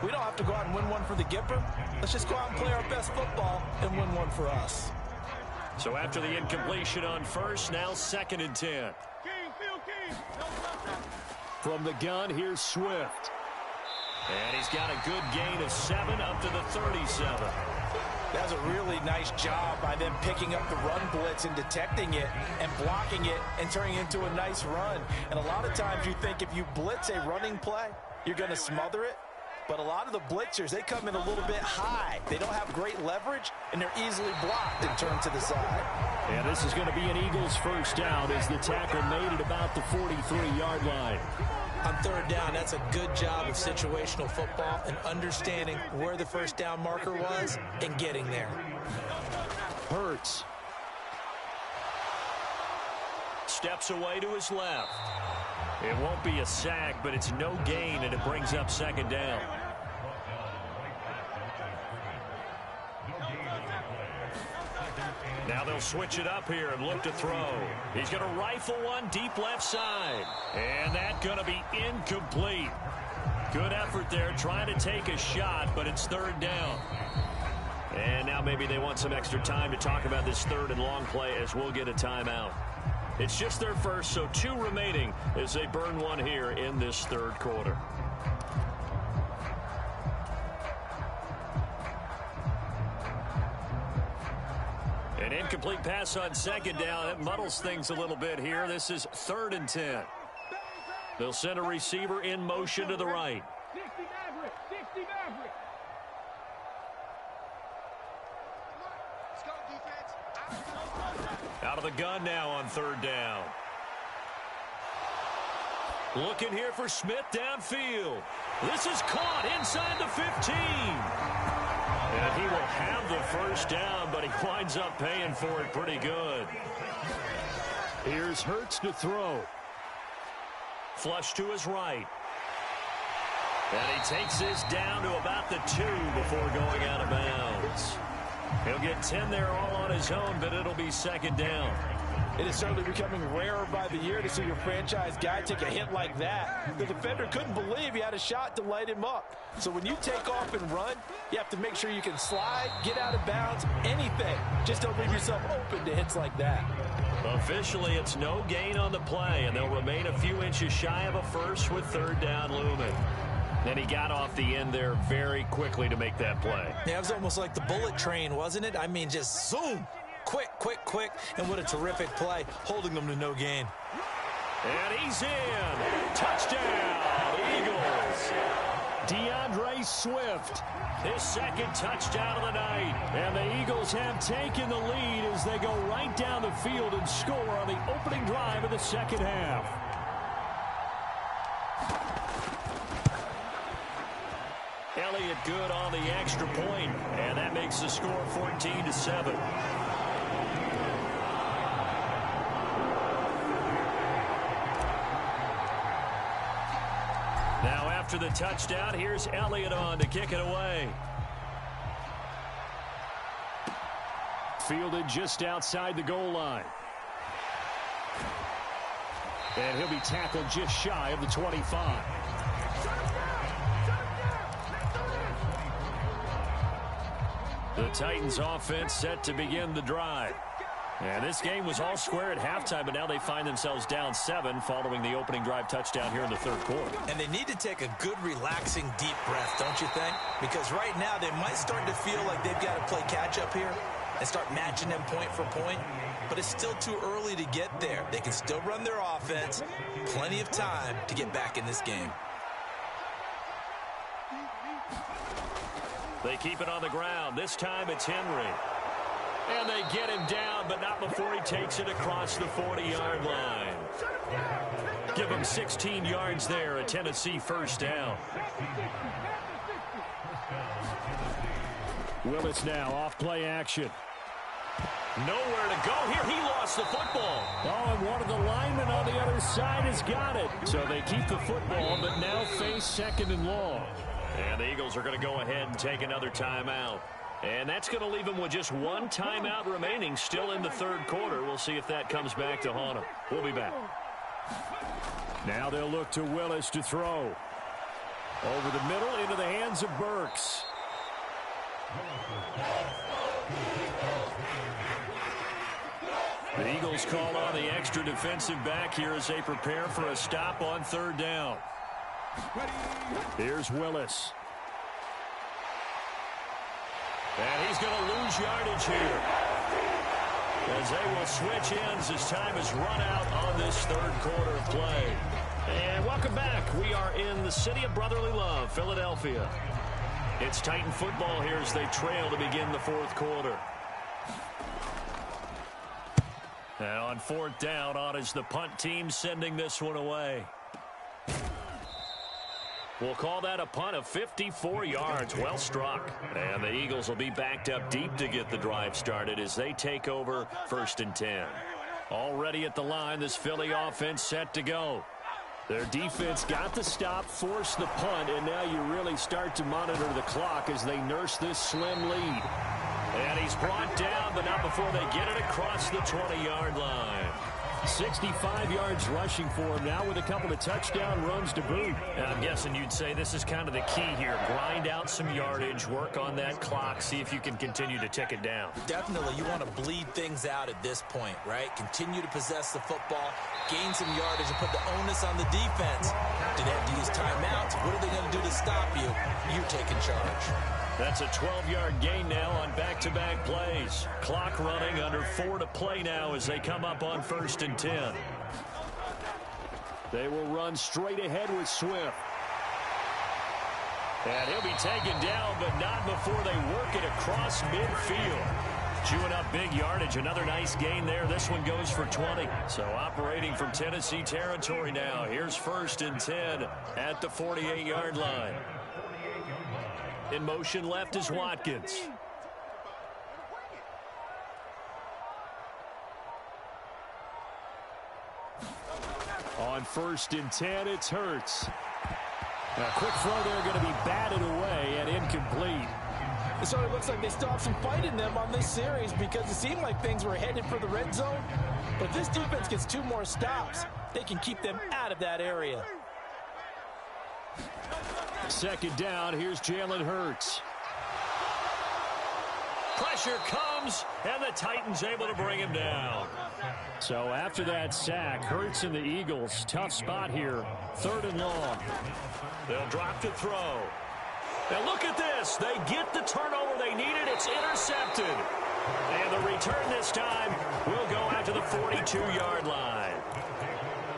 we don't have to go out and win one for the Gipper. Let's just go out and play our best football and win one for us. So after the incompletion on first, now 2nd and 10. From the gun, here's Swift. And he's got a good gain of 7 up to the 37. That's a really nice job by them picking up the run blitz and detecting it and blocking it and turning it into a nice run. And a lot of times you think if you blitz a running play, you're going to smother it. But a lot of the blitzers, they come in a little bit high. They don't have great leverage, and they're easily blocked and turned to the side. And this is going to be an Eagles first down as the tackle made it about the 43-yard line. On 3rd down, that's a good job of situational football and understanding where the first down marker was and getting there. Hurts. Steps away to his left. It won't be a sack, but it's no gain, and it brings up 2nd down. Now they'll switch it up here and look to throw. He's going to rifle one deep left side. And that's going to be incomplete. Good effort there trying to take a shot, but it's 3rd down. And now maybe they want some extra time to talk about this 3rd and long play as we'll get a timeout. It's just their first, so 2 remaining as they burn one here in this 3rd quarter. An incomplete pass on 2nd down. That muddles things a little bit here. This is 3rd and 10. They'll send a receiver in motion to the right. Out of the gun now on 3rd down. Looking here for Smith downfield. This is caught inside the 15. And he will have the first down, but he winds up paying for it pretty good. Here's Hurts to throw. Flush to his right. And he takes this down to about the 2 before going out of bounds. He'll get 10 there all on his own, but it'll be 2nd down. It is certainly becoming rarer by the year to see your franchise guy take a hit like that. The defender couldn't believe he had a shot to light him up. So when you take off and run, you have to make sure you can slide, get out of bounds, anything. Just don't leave yourself open to hits like that. Officially, it's no gain on the play, and they'll remain a few inches shy of a first with 3rd down looming. Then he got off the end there very quickly to make that play. Yeah, it was almost like the bullet train, wasn't it? I mean, just zoom. Quick, quick, quick. And what a terrific play, holding them to no gain. And he's in. Touchdown, Eagles. DeAndre Swift, his 2nd touchdown of the night. And the Eagles have taken the lead as they go right down the field and score on the opening drive of the 2nd half. Elliott good on the extra point, and that makes the score 14-7. Now after the touchdown, here's Elliott on to kick it away. Fielded just outside the goal line. And he'll be tackled just shy of the 25. The Titans offense set to begin the drive. And this game was all square at halftime, but now they find themselves down 7 following the opening drive touchdown here in the 3rd quarter. And they need to take a good, relaxing, deep breath, don't you think? Because right now they might start to feel like they've got to play catch-up here and start matching them point for point. But it's still too early to get there. They can still run their offense. Plenty of time to get back in this game. They keep it on the ground. This time it's Henry. And they get him down, but not before he takes it across the 40-yard line. Give him 16 yards there, a Tennessee first down. Willis now off play action. Nowhere to go here. He lost the football. Oh, and one of the linemen on the other side has got it. So they keep the football, but now face 2nd and long. And the Eagles are going to go ahead and take another timeout. And that's going to leave them with just one timeout remaining still in the 3rd quarter. We'll see if that comes back to haunt them. We'll be back. Now they'll look to Willis to throw. Over the middle into the hands of Burks. The Eagles call on the extra defensive back here as they prepare for a stop on 3rd down. Here's Willis. And he's going to lose yardage here, as they will switch ends as time has run out on this 3rd quarter of play. And welcome back. We are in the city of brotherly love, Philadelphia. It's Titan football here as they trail to begin the 4th quarter. And on 4th down, on is the punt team sending this one away. We'll call that a punt of 54 yards. Well struck. And the Eagles will be backed up deep to get the drive started as they take over 1st and 10. Already at the line, this Philly offense set to go. Their defense got the stop, forced the punt, and now you really start to monitor the clock as they nurse this slim lead. And he's brought down, but not before they get it across the 20-yard line. 65 yards rushing for him now with a couple of touchdown runs to boot. And I'm guessing you'd say this is kind of the key here. Grind out some yardage, work on that clock, see if you can continue to tick it down. Definitely, you want to bleed things out at this point, right? Continue to possess the football, gain some yardage, and put the onus on the defense. Do they have to use timeouts? What are they going to do to stop you? You're taking charge. That's a 12-yard gain now on back-to-back plays. Clock running, under 4 to play now as they come up on 1st and 10. They will run straight ahead with Swift. And he'll be taken down, but not before they work it across midfield. Chewing up big yardage. Another nice gain there. This one goes for 20. So operating from Tennessee territory now. Here's 1st and 10 at the 48-yard line. In motion left is Watkins. On 1st and 10, it's Hurts. A quick throw there going to be batted away and incomplete. So it looks like they still have some fight in them on this series because it seemed like things were headed for the red zone. But if this defense gets 2 more stops, they can keep them out of that area. 2nd down, here's Jalen Hurts. Pressure comes, and the Titans able to bring him down. So after that sack, Hurts and the Eagles, tough spot here, 3rd and long. They'll drop to throw. And look at this. They get the turnover they needed. It's intercepted. And the return this time will go out to the 42-yard line.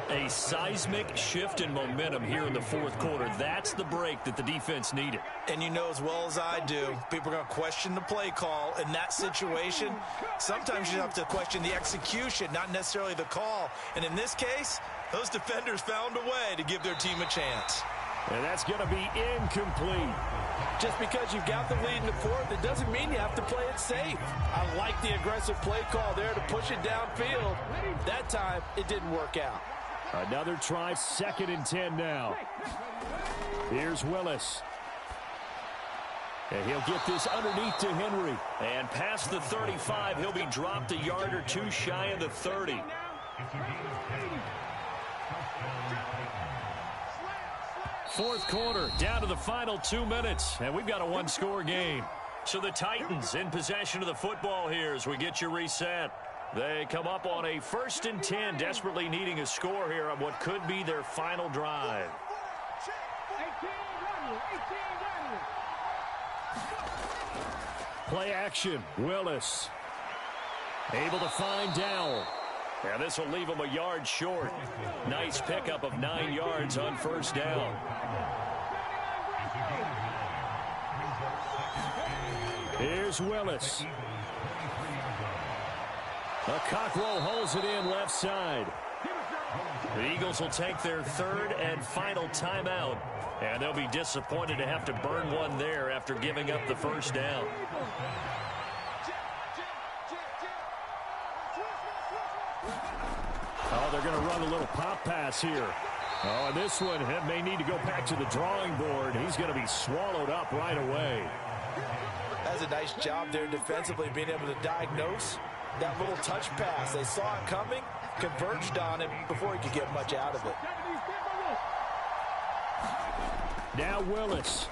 A seismic shift in momentum here in the 4th quarter. That's the break that the defense needed. And you know as well as I do, people are going to question the play call in that situation. Sometimes you have to question the execution, not necessarily the call. And in this case, those defenders found a way to give their team a chance. And that's going to be incomplete. Just because you've got the lead in the 4th, it doesn't mean you have to play it safe. I like the aggressive play call there to push it downfield. That time, it didn't work out. Another try, 2nd and 10 now. Here's Willis. And he'll get this underneath to Henry. And past the 35, he'll be dropped a yard or 2 shy of the 30. Fourth quarter, down to the final 2 minutes, and we've got a 1-score game. So the Titans in possession of the football here as we get you reset. They come up on a 1st and 10, desperately needing a score here on what could be their final drive. Play action, Willis. Able to find Dowell. And this will leave them a yard short. Nice pickup of 9 yards on 1st down. Here's Willis. A Cockrell holds it in left side. The Eagles will take their 3rd and final timeout. And they'll be disappointed to have to burn one there after giving up the 1st down. they're going to run a little pop pass here. Oh, and this one may need to go back to the drawing board. He's going to be swallowed up right away. That's a nice job there defensively, being able to diagnose that little touch pass. They saw it coming, converged on it before he could get much out of it. Now Willis.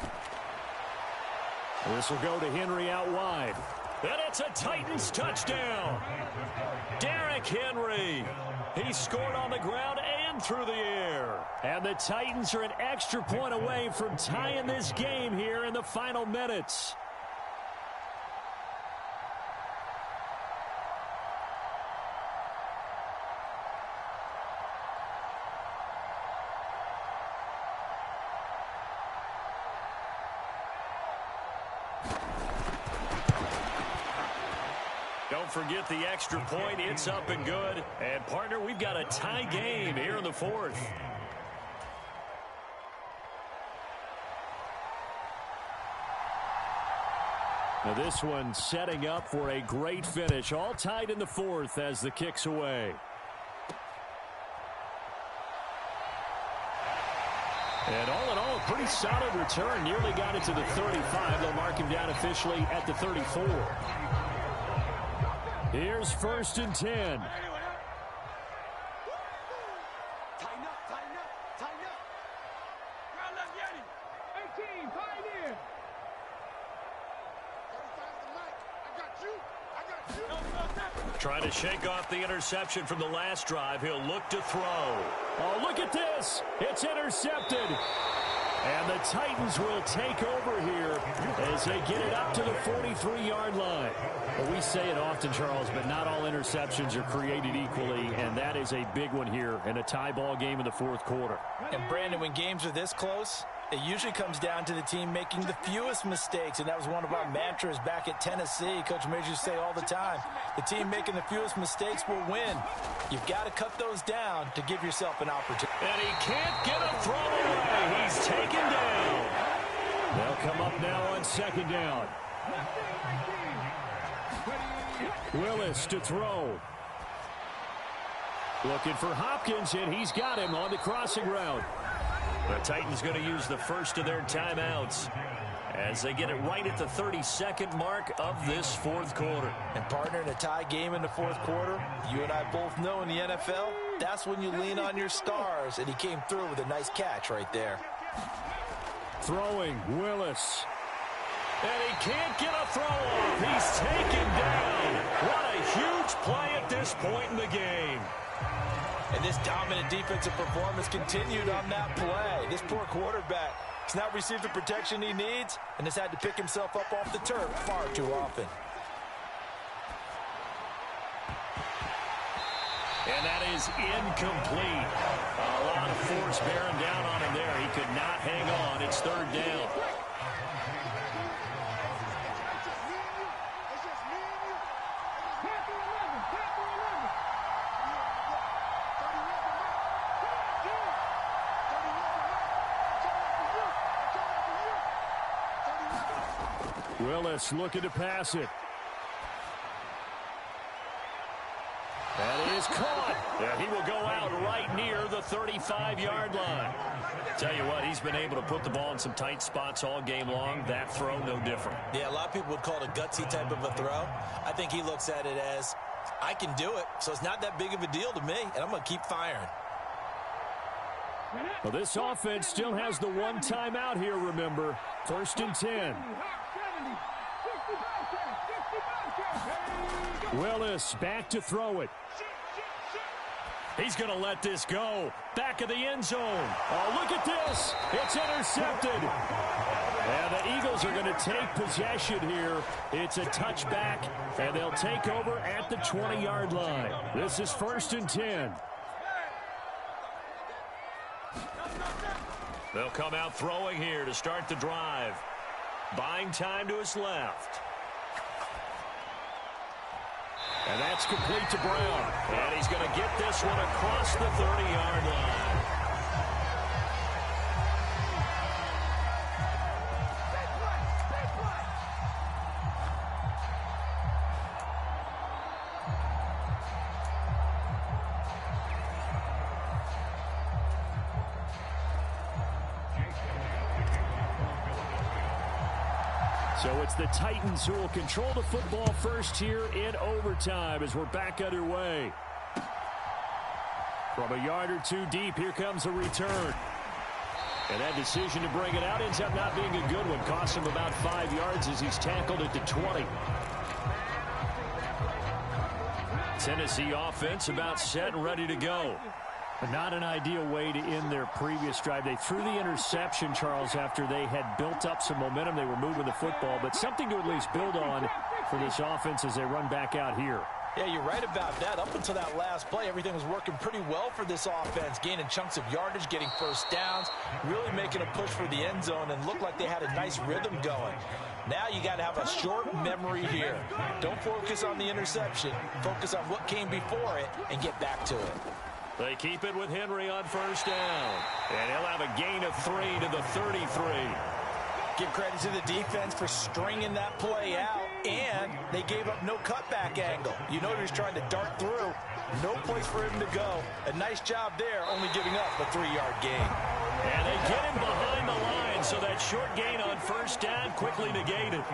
This will go to Henry out wide. And it's a Titans touchdown. Derrick Henry. He scored on the ground and through the air. And the Titans are an extra point away from tying this game here in the final minutes. Don't forget the extra point. It's up and good. And, partner, we've got a tie game here in the fourth. Now this one setting up for a great finish. All tied in the fourth as the kick's away. And all in all, a pretty solid return. Nearly got it to the 35. They'll mark him down officially at the 34. Here's 1st and 10. Tighten up, tighten up, tighten up. Ground left, Yeti. 18, pioneer. Trying to shake off the interception from the last drive. He'll look to throw. Oh, look at this. It's intercepted. And the Titans will take over here as they get it up to the 43-yard line. Well, we say it often, Charles, but not all interceptions are created equally, and that is a big one here in a tie ball game in the fourth quarter. And, Brandon, when games are this close, it usually comes down to the team making the fewest mistakes, and that was one of our mantras back at Tennessee. Coach Major used to say all the time, the team making the fewest mistakes will win. You've got to cut those down to give yourself an opportunity. And he can't get a throw away. He's taken down. They'll come up now on 2nd down. Willis to throw. Looking for Hopkins, and he's got him on the crossing route. The Titans going to use the first of their timeouts as they get it right at the 32nd mark of this fourth quarter. And, partner, in a tie game in the fourth quarter, you and I both know in the NFL, that's when you lean on your stars, and he came through with a nice catch right there. Throwing, Willis. And he can't get a throw off. He's taken down. What a huge play at this point in the game. And this dominant defensive performance continued on that play. This poor quarterback has not received the protection he needs and has had to pick himself up off the turf far too often. And that is incomplete. A lot of force bearing down on him there. He could not hang on. It's 3rd down. Willis looking to pass it. That is caught. Yeah, he will go out right near the 35-yard line. Tell you what, he's been able to put the ball in some tight spots all game long. That throw, no different. Yeah, a lot of people would call it a gutsy type of a throw. I think he looks at it as, I can do it, so it's not that big of a deal to me, and I'm going to keep firing. Well, this offense still has the one timeout here, remember. 1st and 10. Willis back to throw it. He's going to let this go. Back of the end zone. Oh, look at this. It's intercepted. And the Eagles are going to take possession here. It's a touchback, and they'll take over at the 20-yard line. This is 1st and 10. They'll come out throwing here to start the drive. Buying time to his left. And that's complete to Brown. And he's going to get this one across the 30-yard line. So it's the Titans who will control the football first here in overtime as we're back underway. From a yard or two deep, here comes a return. And that decision to bring it out ends up not being a good one. Costs him about 5 yards as he's tackled at the 20. Tennessee offense about set and ready to go. But not an ideal way to end their previous drive. They threw the interception, Charles, after they had built up some momentum. They were moving the football, but something to at least build on for this offense as they run back out here. Yeah, you're right about that. Up until that last play, everything was working pretty well for this offense, gaining chunks of yardage, getting first downs, really making a push for the end zone, and looked like they had a nice rhythm going. Now you got to have a short memory here. Don't focus on the interception. Focus on what came before it and get back to it. They keep it with Henry on first down. And he'll have a gain of 3 to the 33. Give credit to the defense for stringing that play out, and they gave up no cutback angle. You know he was trying to dart through. No place for him to go. A nice job there, only giving up a 3-yard gain. And they get him behind the line, so that short gain on first down quickly negated.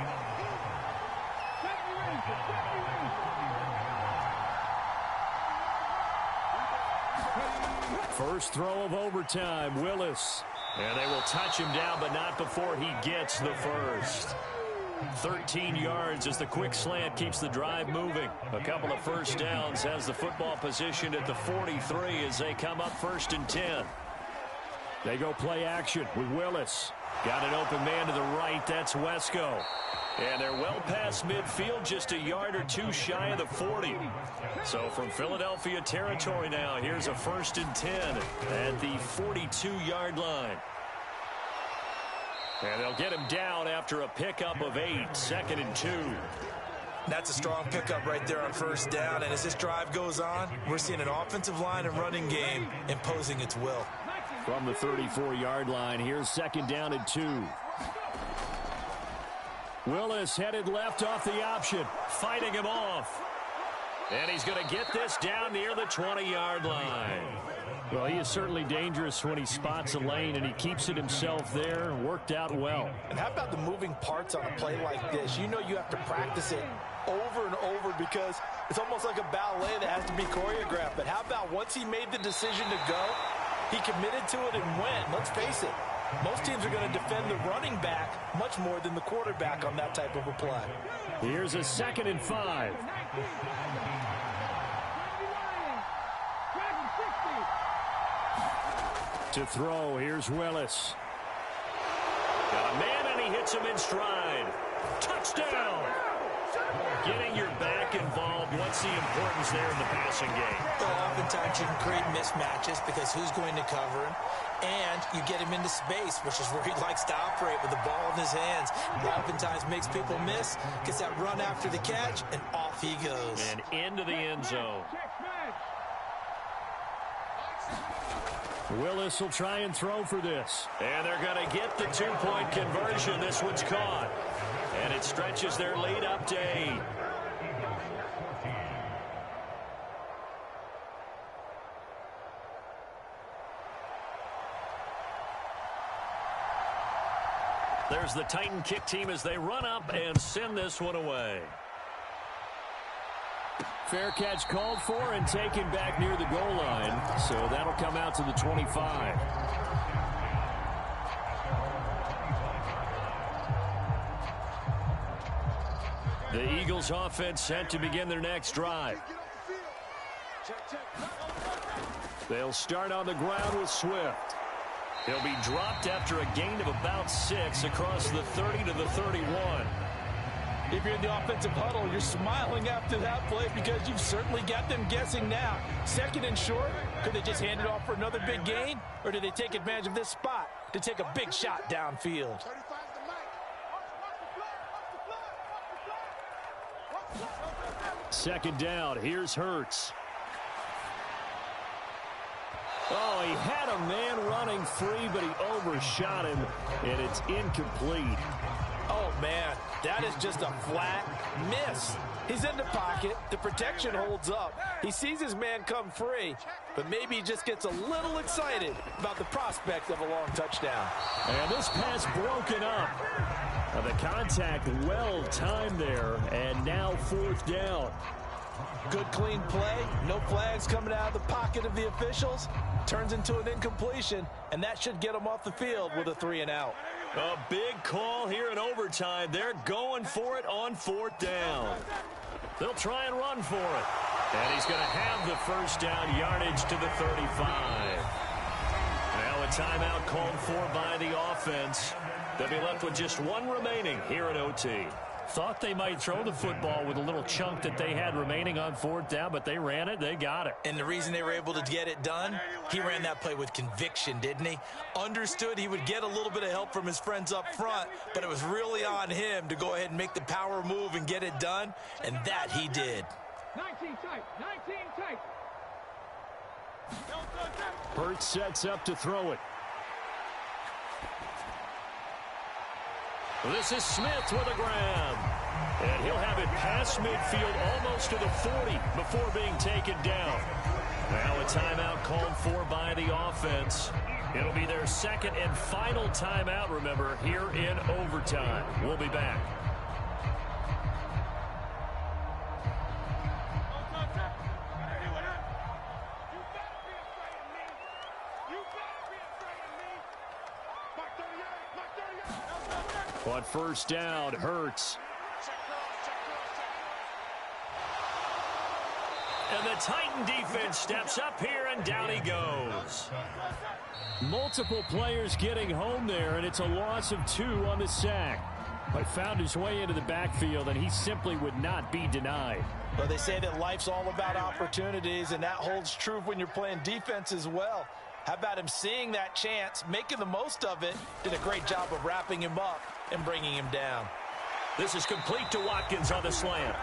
First throw of overtime, Willis. And they will touch him down, but not before he gets the first. 13 yards as the quick slant keeps the drive moving. A couple of first downs has the football positioned at the 43 as they come up 1st and 10. They go play action with Willis. Got an open man to the right. That's Wesco. And they're well past midfield, just a yard or two shy of the 40. So from Philadelphia territory now, here's a 1st and 10 at the 42-yard line. And they'll get him down after a pickup of 8, 2nd and 2. That's a strong pickup right there on first down. And as this drive goes on, we're seeing an offensive line and running game imposing its will. From the 34-yard line, here's 2nd down and 2. Willis headed left off the option, fighting him off. And he's going to get this down near the 20-yard line. Well, he is certainly dangerous when he spots a lane, and he keeps it himself there. Worked out well. And how about the moving parts on a play like this? You know you have to practice it over and over because it's almost like a ballet that has to be choreographed. But how about once he made the decision to go, he committed to it and went. Let's face it, most teams are going to defend the running back much more than the quarterback on that type of a play. Here's a 2nd and 5. To throw, here's Willis. Got a man, and he hits him in stride. Touchdown! Getting your back involved, what's the importance there in the passing game? Well, oftentimes you can create mismatches because who's going to cover him, and you get him into space, which is where he likes to operate with the ball in his hands. He oftentimes makes people miss, gets that run after the catch, and off he goes. And into the end zone. Willis will try and throw for this. And they're going to get the 2-point conversion. This one's caught. And it stretches their lead up to 8. There's the Titan kick team as they run up and send this one away. Fair catch called for and taken back near the goal line. So that'll come out to the 25. The Eagles offense set to begin their next drive. They'll start on the ground with Swift. He'll be dropped after a gain of about 6 across the 30 to the 31. If you're in the offensive huddle, you're smiling after that play because you've certainly got them guessing now. 2nd and short, could they just hand it off for another big gain? Or do they take advantage of this spot to take a big shot downfield? Second down, here's Hurts. Oh, he had a man running free, but he overshot him, and it's incomplete. Oh, man, that is just a flat miss. He's in the pocket. The protection holds up. He sees his man come free, but maybe he just gets a little excited about the prospect of a long touchdown. And this pass broken up. The contact well timed there, and now 4th down. Good clean play. No flags coming out of the pocket of the officials. Turns into an incompletion, and that should get them off the field with a 3 and out. A big call here in overtime. They're going for it on 4th down. They'll try and run for it. And he's going to have the first down yardage to the 35. Now a timeout called for by the offense. They'll be left with just one remaining here at OT. Thought they might throw the football with a little chunk that they had remaining on 4th down, but they ran it. They got it. And the reason they were able to get it done, he ran that play with conviction, didn't he? Understood he would get a little bit of help from his friends up front, but it was really on him to go ahead and make the power move and get it done, and that he did. 19 tight, 19 tight. Hurts sets up to throw it. This is Smith with a grab. And he'll have it past midfield almost to the 40 before being taken down. Now a timeout called for by the offense. It'll be their second and final timeout, remember, here in overtime. We'll be back. On 1st down, Hurts. And the Titan defense steps up here, and down he goes. Multiple players getting home there, and it's a loss of 2 on the sack. But found his way into the backfield, and he simply would not be denied. Well, they say that life's all about opportunities, and that holds true when you're playing defense as well. How about him seeing that chance, making the most of it, did a great job of wrapping him up and bringing him down. This is complete to Watkins on the slant.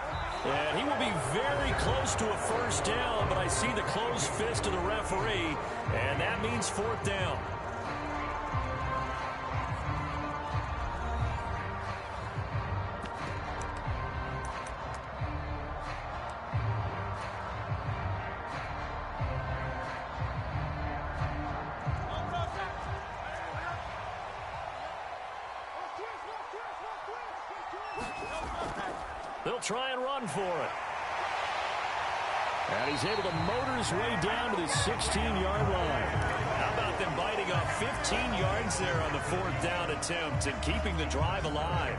And he will be very close to a 1st down, but I see the closed fist of the referee, and that means 4th down. They'll try and run for it. And he's able to motor his way down to the 16-yard line. How about them biting off 15 yards there on the 4th down attempt and keeping the drive alive?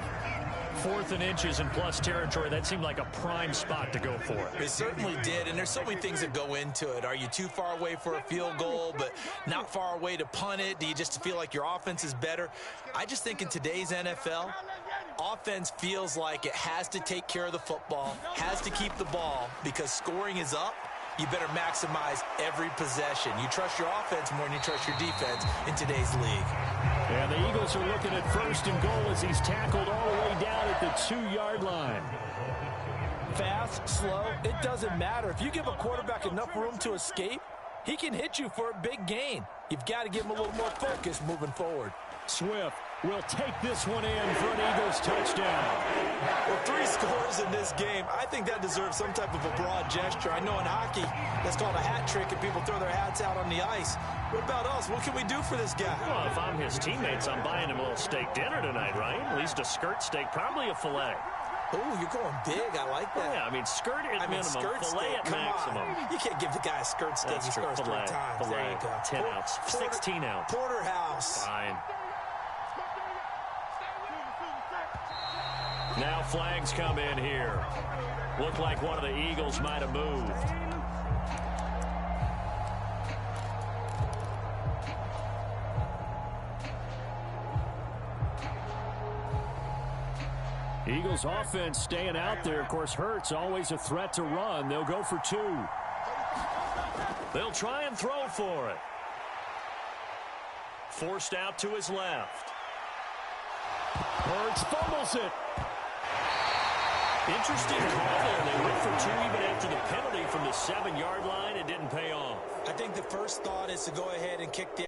4th and inches in plus territory. That seemed like a prime spot to go for it. It certainly did, and there's so many things that go into it. Are you too far away for a field goal, but not far away to punt it? Do you just feel like your offense is better? I just think in today's NFL, offense feels like it has to take care of the football, has to keep the ball, because scoring is up. You better maximize every possession. You trust your offense more than you trust your defense in today's league. And the Eagles are looking at 1st and goal as he's tackled all the way down at the 2-yard line. Fast, slow, it doesn't matter. If you give a quarterback enough room to escape, he can hit you for a big gain. You've got to give him a little more focus moving forward. Swift will take this one in for an Eagles touchdown. Well, 3 scores in this game. I think that deserves some type of a broad gesture. I know in hockey, that's called a hat trick, and people throw their hats out on the ice. What about us? What can we do for this guy? Well, if I'm his teammates, I'm buying him a little steak dinner tonight, right? At least a skirt steak, probably a filet. Oh, you're going big. I like that. Yeah, I mean, skirt at minimum, skirt filet steak. at maximum. On. You can't give the guy a skirt steak. He scores 3 times. Filet, there you go. 10 ounce, 16 ounce. Porterhouse. Fine. Now flags come in here. Looked like one of the Eagles might have moved. Eagles offense staying out there. Of course, Hurts always a threat to run. They'll go for 2. They'll try and throw for it. Forced out to his left. Hurts fumbles it. Interesting call there. They went for 2 even after the penalty from the 7-yard line. It didn't pay off. I think the first thought is to go ahead and kick the